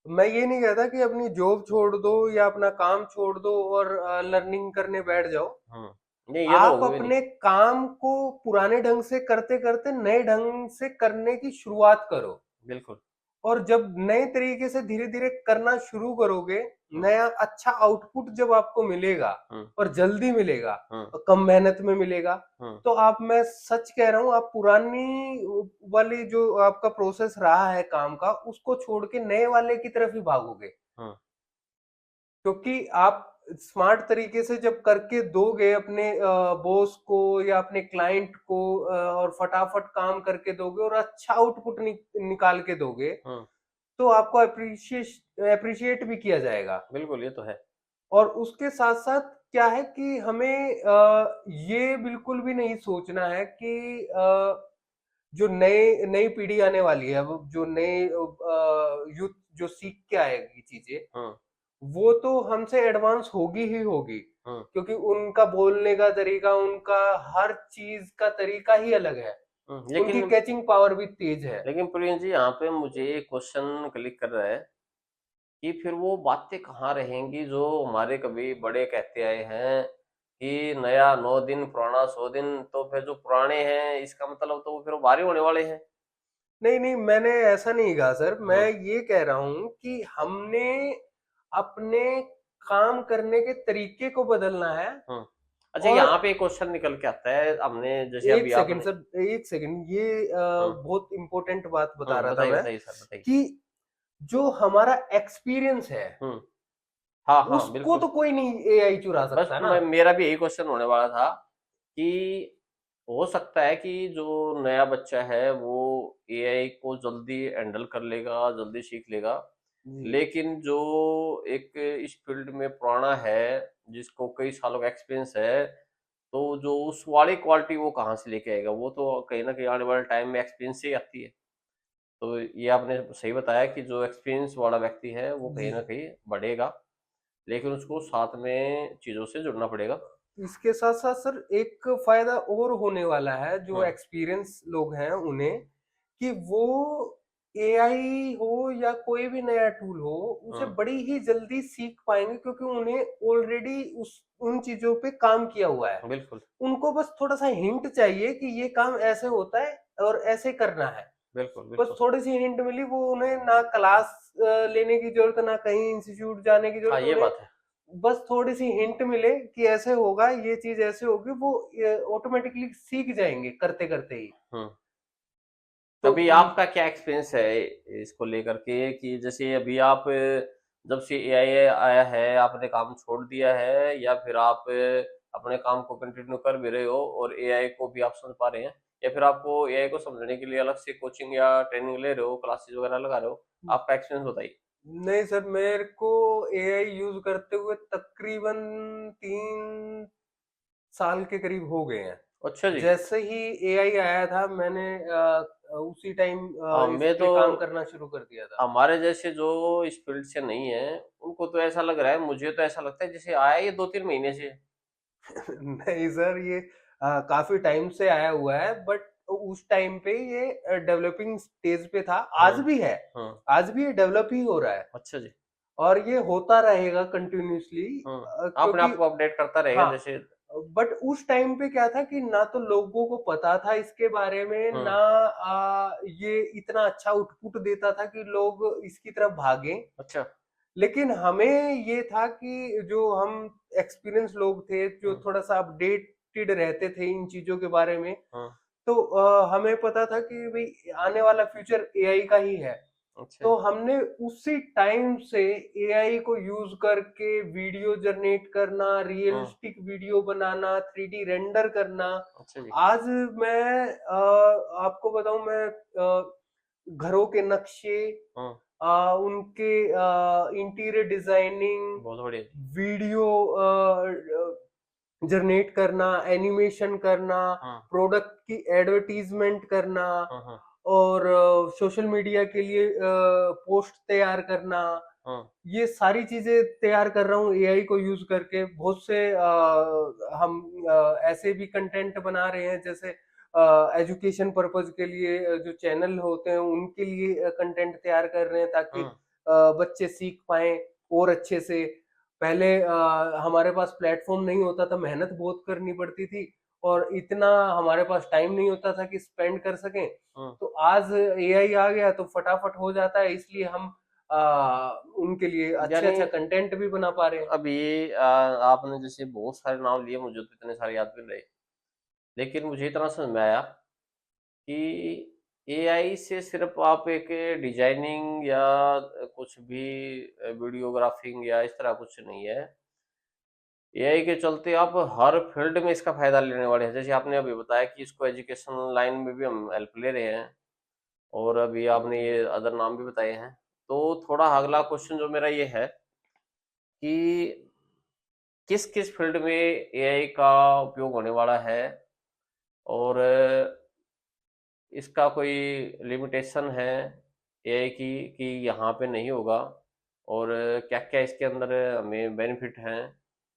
मैं ये नहीं कहता कि अपनी जॉब छोड़ दो या अपना काम छोड़ दो और लर्निंग करने बैठ जाओ। हाँ, नहीं ये तो आप होगा भी नहीं। अपने काम को पुराने ढंग से करते करते नए ढंग से करने की शुरुआत करो। बिल्कुल। और जब नए तरीके से धीरे धीरे करना शुरू करोगे, हाँ नया अच्छा आउटपुट जब आपको मिलेगा, हाँ और जल्दी मिलेगा हाँ और कम मेहनत में मिलेगा, हाँ तो आप, मैं सच कह रहा हूँ, आप पुरानी वाली जो आपका प्रोसेस रहा है काम का, उसको छोड़ के नए वाले की तरफ ही भागोगे। हाँ क्योंकि आप स्मार्ट तरीके से जब करके दोगे अपने बॉस को या अपने क्लाइंट को, और फटाफट काम करके दोगे और अच्छा आउटपुट निकाल के दोगे, हम्म, तो आपको अप्रिशिएट भी किया जाएगा। बिल्कुल, ये तो है। और उसके साथ साथ क्या है कि हमें ये बिल्कुल भी नहीं सोचना है कि जो नई नई पीढ़ी आने वाली है, वो जो नए यूथ जो सीख के आएगी चीजें, हम्म, वो तो हमसे एडवांस होगी ही होगी, हम्म, क्योंकि उनका बोलने का तरीका, उनका हर चीज का तरीका ही अलग है, उनकी लेकिन कैचिंग पावर भी तेज है। लेकिन प्रियंका जी, यहाँ पे मुझे एक क्वेश्चन क्लिक कर रहा है कि फिर वो बातें कहाँ रहेंगी जो हमारे कभी बड़े कहते आए हैं कि नया 9 दिन पुराना 100 दिन। तो फिर जो पुराने हैं, इसका मतलब तो वो फिर वो भारी होने वाले हैं। नहीं नहीं, मैंने ऐसा नहीं कहा सर, मैं हम्म, ये कह रहा हूं कि हमने अपने काम करने के तरीके को बदलना है। हम्म। अच्छा, और यहाँ पे एक क्वेश्चन निकल के आता है, हमने जैसे एक अभी सेकंड आपने। सर, एक सेकंड, ये हम्म, बहुत इंपॉर्टेंट बात बता रहा था बताइए मैं, बताइए सर, बताइए। कि जो हमारा एक्सपीरियंस है, हम्म, हाँ हाँ, उसको तो बिल्कुल। कोई नहीं एआई चुरा बस सकता ना। मेरा भी यही क्वेश्चन होने वाला था कि हो सकता है कि जो नया बच्चा है वो एआई को जल्दी हैंडल कर लेगा, जल्दी सीख लेगा। जी लेकिन जो एक इस फील्ड में पुराना है, जिसको कई सालों का एक्सपीरियंस है, तो जो उस वाली क्वालिटी वो कहाँ से लेके आएगा? वो तो कहीं ना कहीं आने वाले टाइम में एक्सपीरियंस से ही आती है। तो ये आपने सही बताया कि जो एक्सपीरियंस वाला व्यक्ति है वो कहीं जी। ना कहीं बढ़ेगा, लेकिन उसको साथ में चीजों से जुड़ना पड़ेगा। इसके साथ साथ सर एक फायदा और होने वाला है जो हम्म, एक्सपीरियंस लोग हैं उन्हें, कि वो एआई हो या कोई भी नया टूल हो, उसे हम्म, बड़ी ही जल्दी सीख पाएंगे, क्योंकि उन्हें ऑलरेडी उस उन चीजों पे काम किया हुआ है। बिल्कुल, उनको बस थोड़ा सा हिंट चाहिए कि ये काम ऐसे होता है और ऐसे करना है। बिल्कुल, बस बिल्कुल। थोड़ी सी हिंट मिली, वो उन्हें ना क्लास लेने की जरूरत, ना कहीं इंस्टीट्यूट जाने की हाँ, जरूरत, ये उन्हें बात है। बस थोड़ी सी हिंट मिले कि ऐसे होगा, ये चीज ऐसे होगी, वो ऑटोमेटिकली सीख जाएंगे करते करते ही। हम्म। तो अभी आपका क्या एक्सपीरियंस है इसको लेकर के कि जैसे अभी आप जब से एआई आया है, आपने काम छोड़ दिया है या फिर आप अपने काम को कंटिन्यू कर भी रहे हो और एआई को भी आप समझ पा रहे हैं, या फिर आपको एआई को समझने के लिए अलग से कोचिंग या ट्रेनिंग ले रहे हो, क्लासेस वगैरह लगा रहे हो? आपका एक्सपीरियंस बताइए। नहीं सर, मेरे को एआई यूज करते हुए तकरीबन 3 साल के करीब हो गए हैं। अच्छा जी। जैसे ही एआई आया था, मैंने उसी टाइम इस मैं पे तो काम करना शुरू कर दिया था। हमारे जैसे जो इस फील्ड से नहीं है, उनको तो ऐसा लग रहा है, मुझे तो ऐसा लगता है जैसे आया ये 2-3 महीने से। नहीं सर, ये काफी टाइम से आया हुआ है, बट उस टाइम पे ये डेवलपिंग स्टेज पे था, आज हम्म, भी है। हम्म। आज भी ये डेवलप ही हो रहा है, अच्छा जी। और ये होता रहेगा कंटिन्यूअसली, अपने क्योंकि आप को अपडेट करता रहेगा हाँ, जैसे। बट उस टाइम पे क्या था कि ना तो लोगों को पता था इसके बारे में, हम्म। ना ये इतना अच्छा आउटपुट देता था कि लोग इसकी तरफ भागे। अच्छा। लेकिन हमें ये था कि जो हम एक्सपीरियंस लोग थे, जो हम्म, थोड़ा सा अपडेटेड रहते थे इन चीजों के बारे में, हम्म। तो हमें पता था कि भाई आने वाला फ्यूचर एआई का ही है। अच्छा तो जी। हमने उसी टाइम से एआई को यूज करके वीडियो जनरेट करना, हम्म। रियलिस्टिक वीडियो बनाना, 3D रेंडर करना। अच्छा जी। आज मैं आपको बताऊं, मैं घरों के नक्शे, हम्म। उनके इंटीरियर डिजाइनिंग, बहुत बढ़िया जी। वीडियो जनरेट करना, एनिमेशन करना, हम्म, प्रोडक्ट की एडवर्टीजमेंट करना, हम्म, और सोशल मीडिया के लिए पोस्ट तैयार करना, हम्म। ये सारी चीजें तैयार कर रहा हूँ एआई को यूज करके। बहुत से हम ऐसे भी कंटेंट बना रहे हैं, जैसे एजुकेशन पर्पज के लिए जो चैनल होते हैं उनके लिए कंटेंट तैयार कर रहे हैं, ताकि हम्म, बच्चे सीख पाएं और अच्छे से। पहले हमारे पास प्लेटफॉर्म नहीं होता था, मेहनत बहुत करनी पड़ती थी, और इतना हमारे पास टाइम नहीं होता था कि स्पेंड कर सकें। हम्म। तो आज एआई आ गया तो फटाफट हो जाता है, इसलिए हम उनके लिए अच्छा यानी अच्छा कंटेंट भी बना पा रहे हैं। अब ये आपने जैसे बहुत सारे नाम लिए, मुझे तो इतने सारे याद भी नहीं रहे, लेकिन मुझे इतना समझ में आया कि एआई से सिर्फ आप एक डिजाइनिंग या कुछ भी वीडियोग्राफिंग या इस तरह कुछ नहीं है। एआई के चलते आप हर फील्ड में इसका फायदा लेने वाले हैं। जैसे आपने अभी बताया कि इसको एजुकेशन लाइन में भी हम हेल्प ले रहे हैं, और अभी आपने ये अदर नाम भी बताए हैं। तो थोड़ा अगला क्वेश्चन जो मेरा ये है कि किस किस फील्ड में एआई का उपयोग होने वाला है, और इसका कोई लिमिटेशन है एआई की कि यहाँ पे नहीं होगा, और क्या क्या इसके अंदर हमें बेनिफिट हैं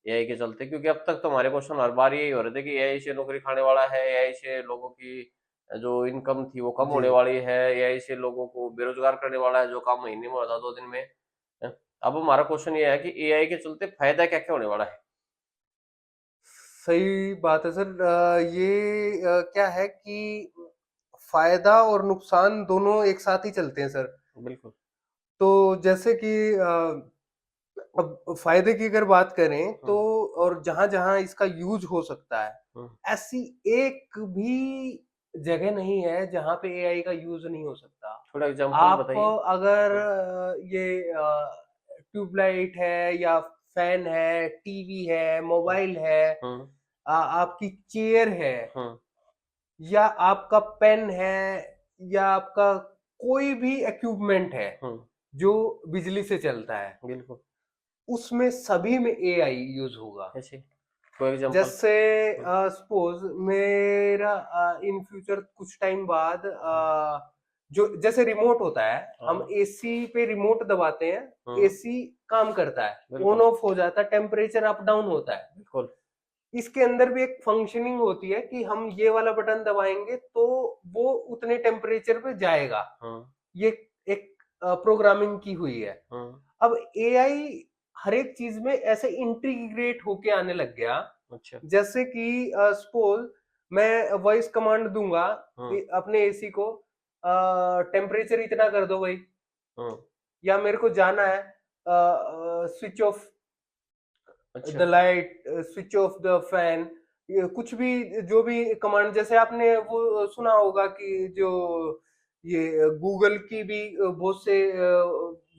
एआई के चलते? क्योंकि अब तक तो हमारे क्वेश्चन हर बार यही हो रहे थे कि एआई से नौकरी खाने वाला है, एआई से लोगों की जो इनकम थी वो कम जी होने वाली है, एआई से लोगों को बेरोजगार करने वाला है, जो काम महीने में होता था 2 दिन में। अब हमारा क्वेश्चन ये है कि एआई के चलते फायदा क्या क्या होने वाला है? सही बात है सर। ये क्या है कि फायदा और नुकसान दोनों एक साथ ही चलते हैं सर। बिल्कुल। तो जैसे कि अब फायदे की अगर बात करें तो, और जहां जहां इसका यूज हो सकता है, हम्म, ऐसी एक भी जगह नहीं है जहां पे एआई का यूज नहीं हो सकता। थोड़ा एग्जांपल आप बताइए। अगर ये ट्यूबलाइट है या फैन है, टीवी है, हम्म, मोबाइल है, हम्म, आपकी चेयर है, हम्म, या आपका पेन है, या आपका कोई भी इक्विपमेंट है हम्म, जो बिजली से चलता है, बिल्कुल। उसमें सभी में एआई यूज होगा। कैसे? कोई एग्जांपल? जैसे हम्म, सपोज मेरा इन फ्यूचर कुछ टाइम बाद हम्म, जो जैसे रिमोट होता है, हम हाँ, एसी पे रिमोट दबाते हैं, हम्म, एसी काम करता है, ऑन बिल्कुल, ऑफ हो जाता है, टेम्परेचर अप डाउन होता है। बिल्कुल। इसके अंदर भी एक फंक्शनिंग होती है कि हम ये वाला बटन दबाएंगे तो वो उतने टेम्परेचर पे जाएगा। हाँ, ये एक प्रोग्रामिंग की हुई है। हाँ, अब एआई हर एक चीज में ऐसे इंटीग्रेट होके आने लग गया। अच्छा, जैसे कि सपोज मैं वॉइस कमांड दूंगा हाँ, कि अपने एसी को टेम्परेचर इतना कर दो भाई, हाँ, या मेरे को जाना है स्विच ऑफ अच्छा, the light, switch off the fan, ये कुछ भी, जो भी कमांड, जैसे आपने वो सुना होगा कि जो ये गूगल की भी बहुत से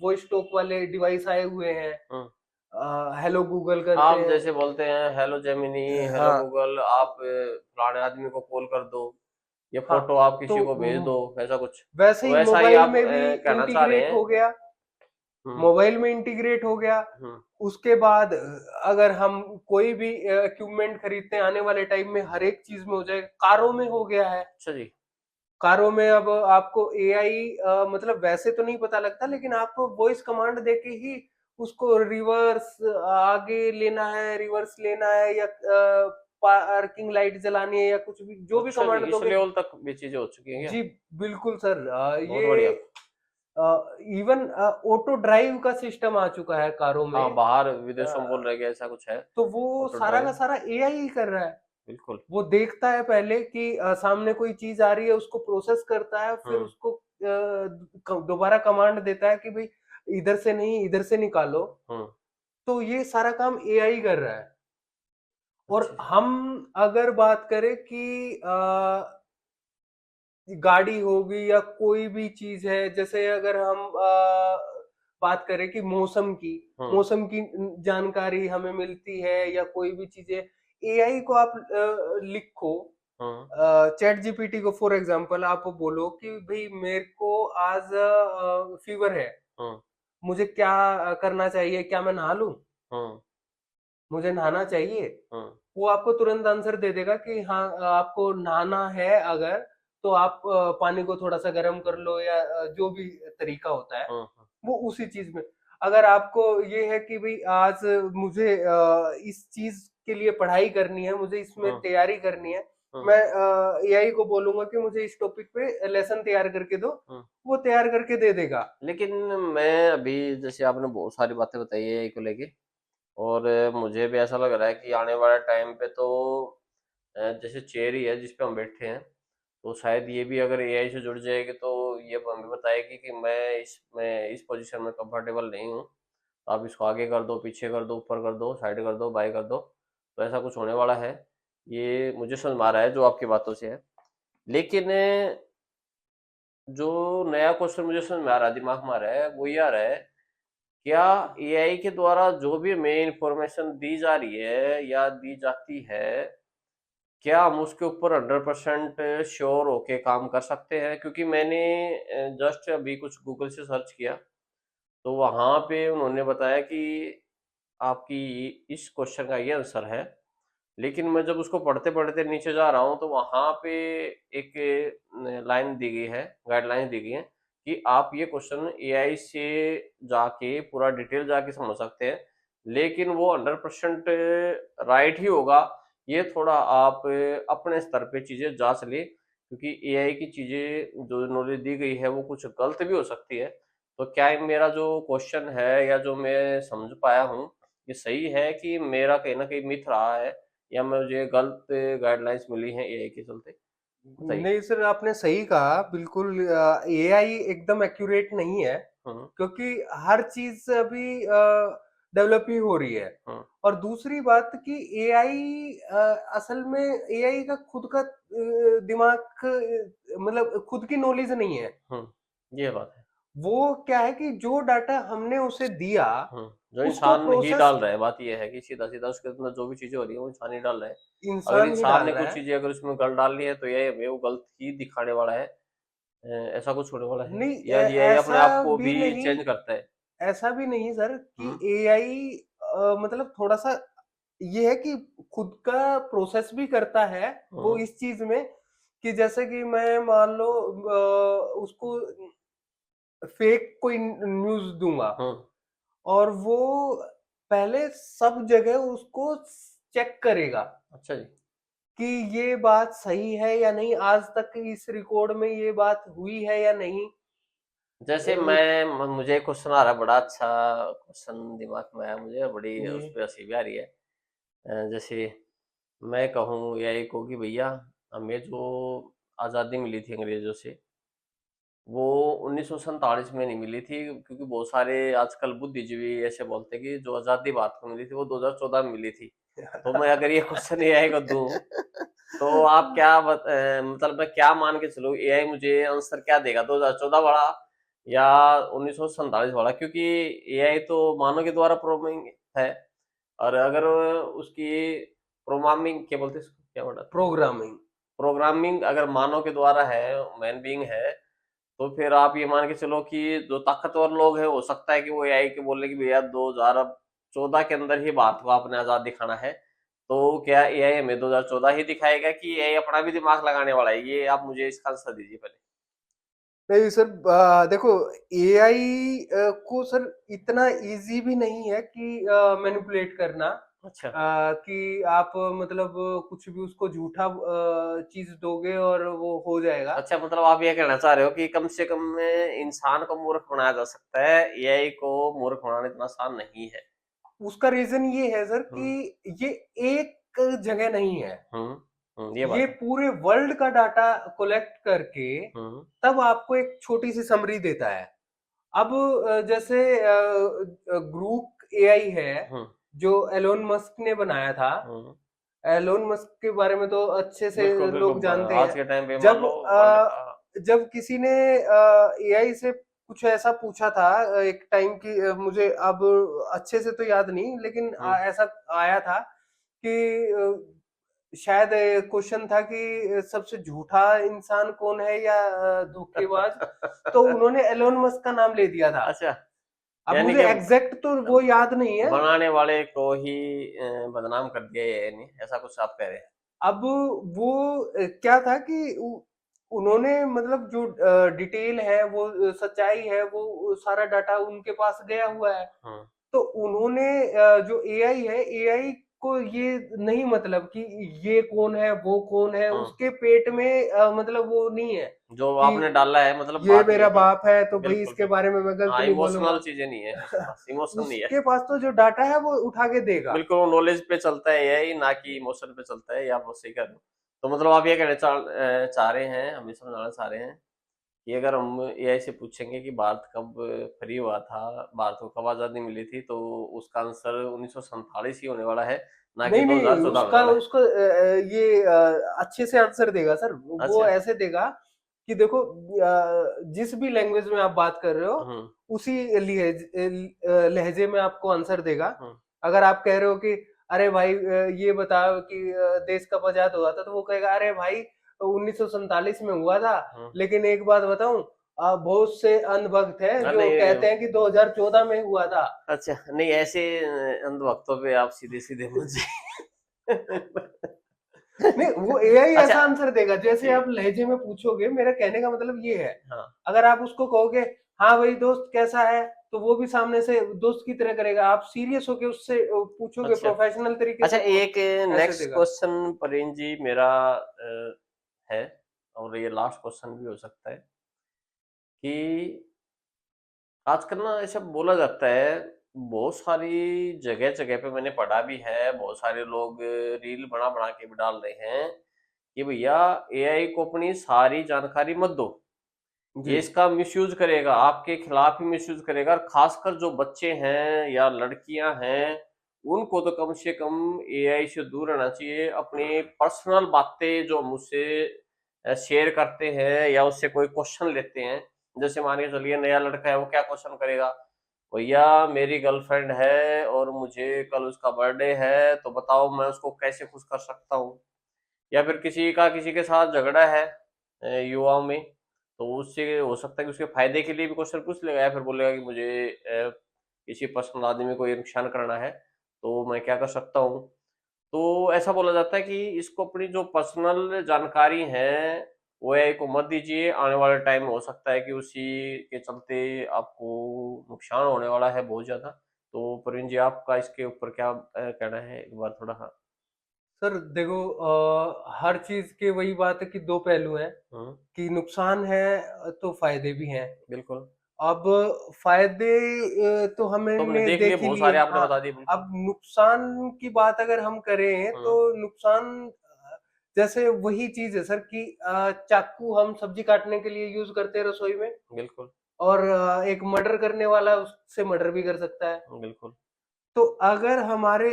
वॉइस टॉक वाले डिवाइस आए हुए हैं, हाँ। हेलो गूगल करते आप हैं। जैसे बोलते हैं हेलो जेमिनी, हेलो हाँ गूगल, आप फलाने आदमी को कॉल कर दो, ये हाँ। फोटो आप तो किसी को भेज दो, ऐसा कुछ? वैसे तो ही वैसा ही मोबाइल आप में भी कहना चाह रहे इंटीग्रेट हैं? हो गया, हम्म, मोबाइल में इंटीग्रेट हो गया। हम्म, उसके बाद अगर हम कोई भी इक्विपमेंट खरीदते हैं आने वाले टाइम में, हर एक चीज में हो जाएगा, कारों में हो गया है। अच्छा जी। कारों में अब आपको एआई मतलब वैसे तो नहीं पता लगता, लेकिन आपको वॉइस कमांड देके ही उसको रिवर्स आगे लेना है, रिवर्स लेना है, या पार्किंग लाइट जलानी है, या कुछ भी जो भी अच्छा जी, कमांड इस दोगे। लेवल तक भी चीजें हो चुकी हैं क्या? जी बिल्कुल सर। बहुत ये बढ़िया। इवन ऑटो ड्राइव का सिस्टम आ चुका है कारों हाँ, में। बाहर विदेशों में बोल अ, रहे हैं कि ऐसा कुछ है। तो वो ऑटो सारा का ड्राइव। सारा एआई ही कर रहा है। बिल्कुल। वो देखता है पहले कि सामने कोई चीज आ रही है, उसको प्रोसेस करता है, फिर हम्म, उसको दोबारा कमांड देता है कि भाई इधर से नहीं, इधर से निकालो। हम्म, तो ये सारा काम एआई कर रहा है। और अच्छा जी। हम अगर बात करें कि गाड़ी होगी या कोई भी चीज है, जैसे अगर हम बात करें कि हम्म, मौसम की जानकारी हमें मिलती है, या कोई भी चीजें, एआई को आप लिखो, हम्म, चैट जीपीटी को फॉर एग्जांपल आप बोलो कि भाई मेरे को आज फीवर है, हम्म, मुझे क्या करना चाहिए, क्या मैं नहा लूं, हम्म, मुझे नहाना चाहिए। हम्म, वो आपको तुरंत आंसर दे देगा कि हाँ, आपको नहाना है अगर, तो आप पानी को थोड़ा सा गर्म कर लो, या जो भी तरीका होता है हम्म, वो उसी चीज में। अगर आपको ये है कि भाई आज मुझे इस चीज के लिए पढ़ाई करनी है, मुझे इसमें हम्म, तैयारी करनी है, हम्म, मैं एआई को बोलूंगा कि मुझे इस टॉपिक पे लेसन तैयार करके दो, हम्म। वो तैयार करके दे देगा। लेकिन मैं अभी, जैसे आपने बहुत सारी बातें बताई है एआई को लेके, और मुझे भी ऐसा लग रहा है कि आने वाले टाइम पे तो जैसे चेयर ही है जिस पे हम बैठे हैं, तो शायद ये भी अगर एआई से जुड़ जाएगी तो ये हमें बताएगी कि मैं इस पोजीशन में कंफर्टेबल नहीं हूँ, तो आप इसको आगे कर दो, पीछे कर दो, ऊपर कर दो, साइड कर दो, बाएं कर दो। तो ऐसा कुछ होने वाला है, ये मुझे समझ में आ रहा है जो आपकी बातों से है। लेकिन जो नया क्वेश्चन मुझे समझ में आ रहा है, दिमाग में आ रहा है, वो ये आ रहा है क्या एआई के द्वारा जो भी हमें इंफॉर्मेशन दी जा रही है या दी जाती है, क्या हम उसके ऊपर 100% श्योर होके काम कर सकते हैं? क्योंकि मैंने जस्ट अभी कुछ गूगल से सर्च किया, तो वहाँ पे उन्होंने बताया कि आपकी इस क्वेश्चन का ये आंसर है, लेकिन मैं जब उसको पढ़ते-पढ़ते नीचे जा रहा हूँ, तो वहाँ पे एक लाइन दी गई है, गाइडलाइंस दी गई है कि आप ये क्वेश्चन एआई से जाके पूरा डिटेल जाके समझ सकते हैं, लेकिन वो 100% राइट ही होगा, ये थोड़ा आप अपने स्तर पे चीज़ें जाँच लें, क्योंकि एआई की चीज़ें जो नॉलेज दी गई है, वो कुछ गलत भी हो सकती है। तो क्या ये मेरा जो क्वेश्चन है या जो मैं समझ पाया हूँ, ये सही है कि मेरा कहीं न कहीं मिथ रहा है या मुझे गलत गाइडलाइंस मिली हैं एआई के चलते? बताइए। नहीं सर, आपने सही कहा। बिल्कुल एआई एकदम एक्यूरेट नहीं है, हुँ, क्योंकि हर चीज अभी डेवलप ही हो रही है। हुँ, और दूसरी बात कि एआई असल में एआई का खुद का दिमाग मतलब खुद की नॉलेज नहीं है। हुँ, ये बात है। वो क्या है कि जो डाटा हमने उसे दिया, हुँ, जो उसको इंसान ही प्रोसेस डाल रहा है, बात ये है कि सीधा-सीधा उसके अंदर जो भी चीज़ें हो रही हैं, वो इंसान ही डाल रहा है। अगर इंसान ही इंसान डाल ने रहा कुछ है। चीज़ें अगर उसमें गलत डाल ली है, तो ये हमें वो गलत ही दिखाने वाला है। ऐसा कुछ होने वाला है नहीं, या ये अपने ऐसा आप को भी भी नहीं, चेंज करता है? ऐसा भी नहीं सर कि हुँ, एआई मतलब थोड़ा-सा ये है कि खुद का प्रोसेस भी करता है, वो हुँ, इस चीज़ में कि जैसे कि मैं मान लो उसको फेक कोई न्यूज़ दूँगा, हुँ, और वो पहले सब जगह उसको चेक करेगा अच्छा जी। कि ये बात सही है या नहीं, आज तक इस रिकॉर्ड में ये बात हुई है या नहीं। जैसे अ, मुझे एक क्वेश्चन आ रहा है, बड़ा अच्छा क्वेश्चन दिमाग में आया मुझे, बड़ी जी। उस पे हँसी भी आ रही है। जैसे मैं कहूँ एआई को कि भैया हमें जो आज़ादी मिली थी अंग्रेज़ों से, वो 1947 में नहीं मिली थी, क्योंकि बहुत सारे आजकल बुद्धिजीवी ऐसे बोलते हैं कि जो आज़ादी भारत को मिली थी वो 2014 में मिली थी। तो मैं अगर ये क्वेश्चन एआई को दूँ, तो आप क्या मतलब मैं क्या मान के चलूँ, एआई मुझे आंसर क्या देगा, 2014 वाला या 1947 वाला? क्योंकि एआई तो मानव के द्वारा प्रोग्रामिंग है, और अगर उसकी प्रोग्रामिंग क्या बोलते हैं इसको, क्या वर्ड आता है? प्रोग्रामिंग। प्रोग्रामिंग अगर मानव के द्वारा है, मैन बीइंग है, तो फिर आप ये मान के चलो कि जो ताकतवर लोग हैं, हो सकता है कि वो एआई के बोले कि भैया 2014 के अंदर ही भारत को आपने आज़ाद दिखाना है। तो क्या एआई हमें 2014 ही दिखाएगा कि एआई अपना भी दिमाग लगाने वाला है? ये आप मुझे इसका आंसर दीजिए पहले। नहीं सर, देखो एआई को सर इतना इजी भी नहीं है कि मैनिपुलेट करना, अच्छा। कि आप मतलब कुछ भी उसको झूठा चीज दोगे और वो हो जाएगा। अच्छा, मतलब आप ये कहना चाह रहे हो कि कम से कम इंसान को मूर्ख बनाया जा सकता है, एआई को मूर्ख बनाना इतना आसान नहीं है। उसका रीजन ये है सर हुँ, कि ये एक जगह नहीं है, हुँ, ये ये बात है। पूरे वर्ल्ड का डाटा कलेक्ट करके हुँ, तब आपको एक छोटी सी समरी देता है। अब जैसे ग्रुप एआई है हुँ, जो एलोन मस्क ने बनाया था। हुँ। एलोन मस्क के बारे में तो अच्छे से बिल्कुल, बिल्कुल लोग जानते आज हैं। के टाइम पे मान जब लो वर्ल्ड का। जब किसी ने एआई से कुछ ऐसा पूछा था एक टाइम की, मुझे अब अच्छे से तो याद नहीं, लेकिन हुँ। ऐसा आया था कि शायद क्वेश्चन था कि सबसे झूठा इंसान कौन है या धोखेबाज, तो उन्होंने एलोन मस्क का नाम ले दिया था। अच्छा, अब यानी मुझे कि एग्जैक्ट तो वो याद नहीं है। बनाने वाले को ही बदनाम कर दिया एआई ने, ऐसा कुछ आप कह रहे हैं? अब वो क्या था कि उन्होंने मतलब जो डिटेल है, वो सच्चाई है, वो सारा डाटा उनके पास गया हुआ है। हुँ, तो उन्होंने जो एआई है, एआई को ये नहीं मतलब कि ये कौन है, वो कौन है, हुँ। उसके पेट में मतलब वो नहीं है जो कि आपने डाला है, मतलब ये बात ये मेरा है कि बाप है तो भाई बिल्कुल, इसके बिल्कुल। बारे में मैं गलत हाँ, नहीं इमोशनल बोलूंगा। चीज़ें नहीं है उसके पास, इमोशन नहीं है। उसके पास तो जो डाटा है वो उठा के देगा। बिल्कुल, वो नॉलेज पे चलता है एआई, ना कि इमोशन पे चलता है, ये आप बहुत सही कह रहे हो। तो मतलब आप ये कहना चाह रहे हैं, हम ये समझाना चाह रहे हैं कि अगर हम एआई से पूछेंगे कि भारत कब फ्री हुआ था, भारत को कब आज़ादी मिली थी, तो उसका आंसर 1947 ही होने वाला है, ना कि नहीं नहीं, 2014 होने उसका वाला है। उसको ये अच्छे से आंसर देगा सर। वो अच्छा। ऐसे देगा कि देखो जिस भी लैंग्वेज में आप बात कर रहे हो हम्म उसी लहजे में आपको आंसर देगा। हम्म अगर आप कह रहे हो कि अरे भाई ये बताओ कि देश कब आजाद हुआ था, तो वो कहेगा अरे भाई 1947 में हुआ था। हम्म। लेकिन एक बात बताऊं, बहुत से अंधभक्त हैं जो नहीं, कहते हैं कि 2014 में हुआ था। अच्छा नहीं, ऐसे अंधभक्तों पे आप सीधे सीधे मुझे नहीं, वो एआई अच्छा, ऐसा आंसर देगा जैसे जी, आप लहजे में पूछोगे। मेरा कहने का मतलब ये है, हाँ, अगर आप उसको कहोगे हाँ भाई दोस्त कैसा है, तो वो भी सामने से दोस्त की तरह करेगा। आप सीरियस होके उससे पूछोगे अच्छा, प्रोफेशनल तरीके अच्छा, से, तो एक ऐसे नेक्स्ट देगा। क्वेश्चन प्रेम जी मेरा है, और ये लास्ट क्वेश्चन भी हो सकता है कि आजकल ना ऐसा बोला जाता है, बहुत सारी जगह जगह पे मैंने पढ़ा भी है, बहुत सारे लोग रील बना बना के भी डाल रहे हैं कि भैया एआई को अपनी सारी जानकारी मत दो, जी ये इसका मिसयूज करेगा, आपके खिलाफ ही मिसयूज करेगा। और खासकर जो बच्चे हैं या लड़कियां हैं, उनको तो कम से कम एआई से दूर रहना चाहिए। अपनी पर्सनल बातें जो मुझसे शेयर करते हैं या उससे कोई क्वेश्चन लेते हैं, जैसे मान के चलिए नया लड़का है, वो क्या क्वेश्चन करेगा, भैया मेरी गर्लफ्रेंड है और मुझे कल उसका बर्थडे है, तो बताओ मैं उसको कैसे खुश कर सकता हूँ। या फिर किसी का किसी के साथ झगड़ा है युवाओं में, तो उससे हो सकता है कि उसके फायदे के लिए भी क्वेश्चन पूछ लेगा, या फिर बोलेगा कि मुझे किसी पर्सनल आदमी को ये नुकसान करना है, तो मैं क्या कर सकता हूँ। तो ऐसा बोला जाता है कि इसको अपनी जो पर्सनल जानकारी है वो एआई को मत दीजिए। आने वाले टाइम में हो सकता है कि उसी के चलते आपको नुकसान होने वाला है बहुत ज्यादा। तो प्रवीण जी, आपका इसके ऊपर क्या कहना है, एक बार थोड़ा। हाँ। सर देखो, हर चीज के वही बात है कि दो पहलू हैं, हम्म। कि नुकसान है तो फायदे भी हैं। बिल्कुल। अब फायदे तो तो हमने हमने देख लिए देख ही बहुत लिए। सारे, आपने हाँ, बता दिए, बिल्कुल। अब नुकसान की बात अगर हम करें तो हुँ, नुकसान जैसे वही चीज है सर कि चाकू हम सब्जी काटने के लिए यूज करते हैं रसोई में, बिल्कुल, और एक मर्डर करने वाला उससे मर्डर भी कर सकता है। बिल्कुल। तो अगर हमारे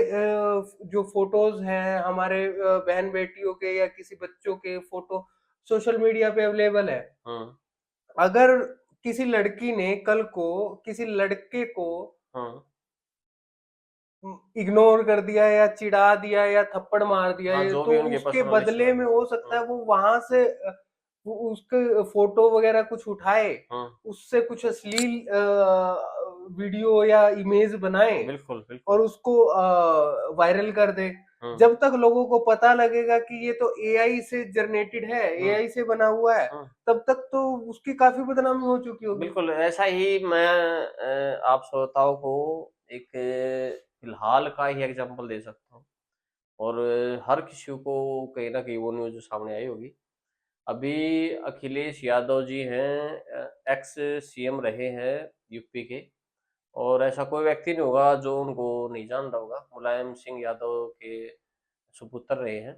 जो फोटोज हैं हमारे बहन बेटियों के या किसी बच्चों के फोटो सोशल मीडिया पे अवेलेबल है, हुँ, अगर किसी लड़की ने कल को किसी लड़के को हुँ। इग्नोर कर दिया या चिढ़ा दिया या थप्पड़ मार दिया, हाँ, ये जो तो भी उनके उसके पर्सनल इश्यू बदले है। में हो सकता हुँ, है वो वहां से वो उसके फोटो वगैरह कुछ उठाए, हुँ। उससे कुछ अश्लील वीडियो या इमेज बनाए बिल्कुल, और बिल्कुल। उसको वायरल कर दे। हुँ, जब तक लोगों को पता लगेगा कि ये तो एआई से जनरेटेड है, हुँ, एआई से बना हुआ है, हुँ। तब तक तो उसकी काफी बदनामी हो चुकी होगी। बिल्कुल, ऐसा ही मैं आप श्रोताओं को एक फ़िलहाल का ही एग्ज़ाम्पल दे सकता हूँ, और हर किसी को कहीं न कहीं वो न्यूज़ सामने आई होगी। अभी अखिलेश यादव जी हैं, एक्स सीएम रहे हैं यूपी के, और ऐसा कोई व्यक्ति नहीं होगा जो उनको नहीं जान रहा होगा। मुलायम सिंह यादव के सुपुत्र रहे हैं।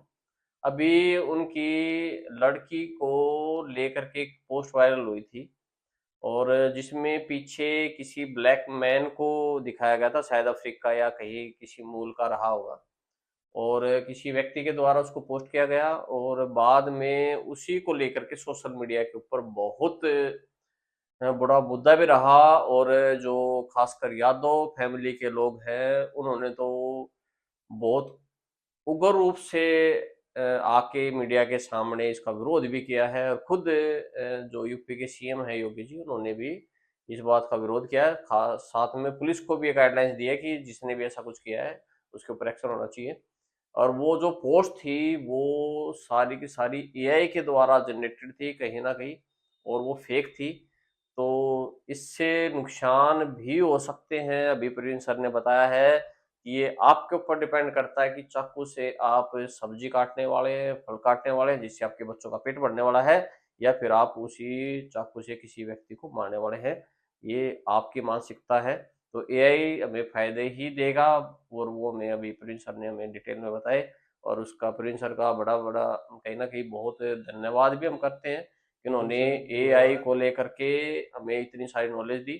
अभी उनकी लड़की को लेकर के एक पोस्ट वायरल हुई थी, और जिसमें पीछे किसी ब्लैक मैन को दिखाया गया था, शायद अफ्रीका या कहीं किसी मूल का रहा होगा, और किसी व्यक्ति के द्वारा उसको पोस्ट किया गया, और बाद में उसी को लेकर के सोशल मीडिया के ऊपर बहुत बड़ा मुद्दा भी रहा। और जो खासकर यादव फैमिली के लोग हैं, उन्होंने तो बहुत उग्र रूप से आके मीडिया के सामने इसका विरोध भी किया है, और खुद जो यूपी के सीएम है योगी जी, उन्होंने भी इस बात का विरोध किया है। साथ में पुलिस को भी गाइडलाइंस दी है कि जिसने भी ऐसा कुछ किया है उसके ऊपर एक्शन होना चाहिए। और वो जो पोस्ट थी वो सारी की सारी एआई के द्वारा जनरेटेड थी कहीं ना कहीं, और वो फेक थी। तो इससे नुकसान भी हो सकते हैं, अभी प्रवीण सर ने बताया है। ये आपके ऊपर डिपेंड करता है कि चाकू से आप सब्जी काटने वाले हैं, फल काटने वाले हैं, जिससे आपके बच्चों का पेट भरने वाला है, या फिर आप उसी चाकू से किसी व्यक्ति को मारने वाले हैं। ये आपकी मानसिकता है। तो एआई हमें फायदे ही देगा, और वो हमें अभी प्रवीण सर ने हमें डिटेल में बताए, और उसका प्रवीण सर का बड़ा बड़ा कहीं ना कहीं बहुत धन्यवाद भी हम करते हैं, कि जी उन्होंने सर, एआई धन्यवाद। को लेकर के हमें इतनी सारी नॉलेज दी।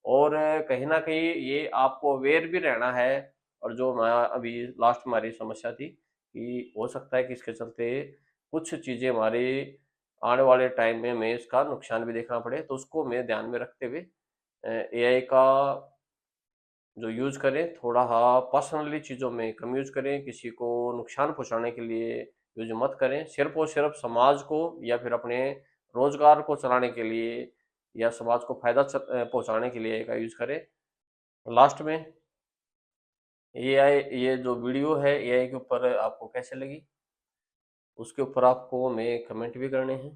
और कहीं न कहीं ये आपको अवेयर भी रहना है। और जो मैं अभी लास्ट में हमारी समस्या थी कि हो सकता है कि इसके चलते कुछ चीज़ें हमारी आने वाले टाइम में हमें इसका नुकसान भी देखना पड़े, तो उसको हमें ध्यान में रखते हुए एआई का जो यूज़ करें थोड़ा पर्सनली चीज़ों में कम यूज़ करें, किसी को नुकसान पहुँचाने के लिए यूज़ मत करें। सिर्फ़ और सिर्फ़ समाज को या फिर अपने रोज़गार को चलाने के लिए या समाज को फ़ायदा पहुँचाने के लिए एआई का यूज़ करें। लास्ट में एआई ये जो वीडियो है एआई के ऊपर आपको कैसे लगी, उसके ऊपर आपको हमें कमेंट भी करने हैं।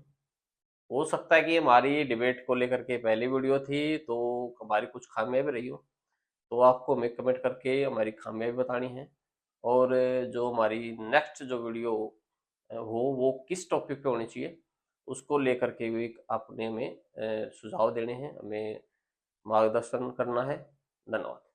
हो सकता है कि हमारी डिबेट को लेकर के पहली वीडियो थी, तो हमारी कुछ खामियाँ भी रही हो, तो आपको हमें कमेंट करके हमारी खामियाँ भी बतानी है। और जो हमारी नेक्स्ट जो वीडियो हो वो किस टॉपिक पे होनी चाहिए, उसको लेकर के भी आपने हमें सुझाव देने हैं, हमें मार्गदर्शन करना है। धन्यवाद।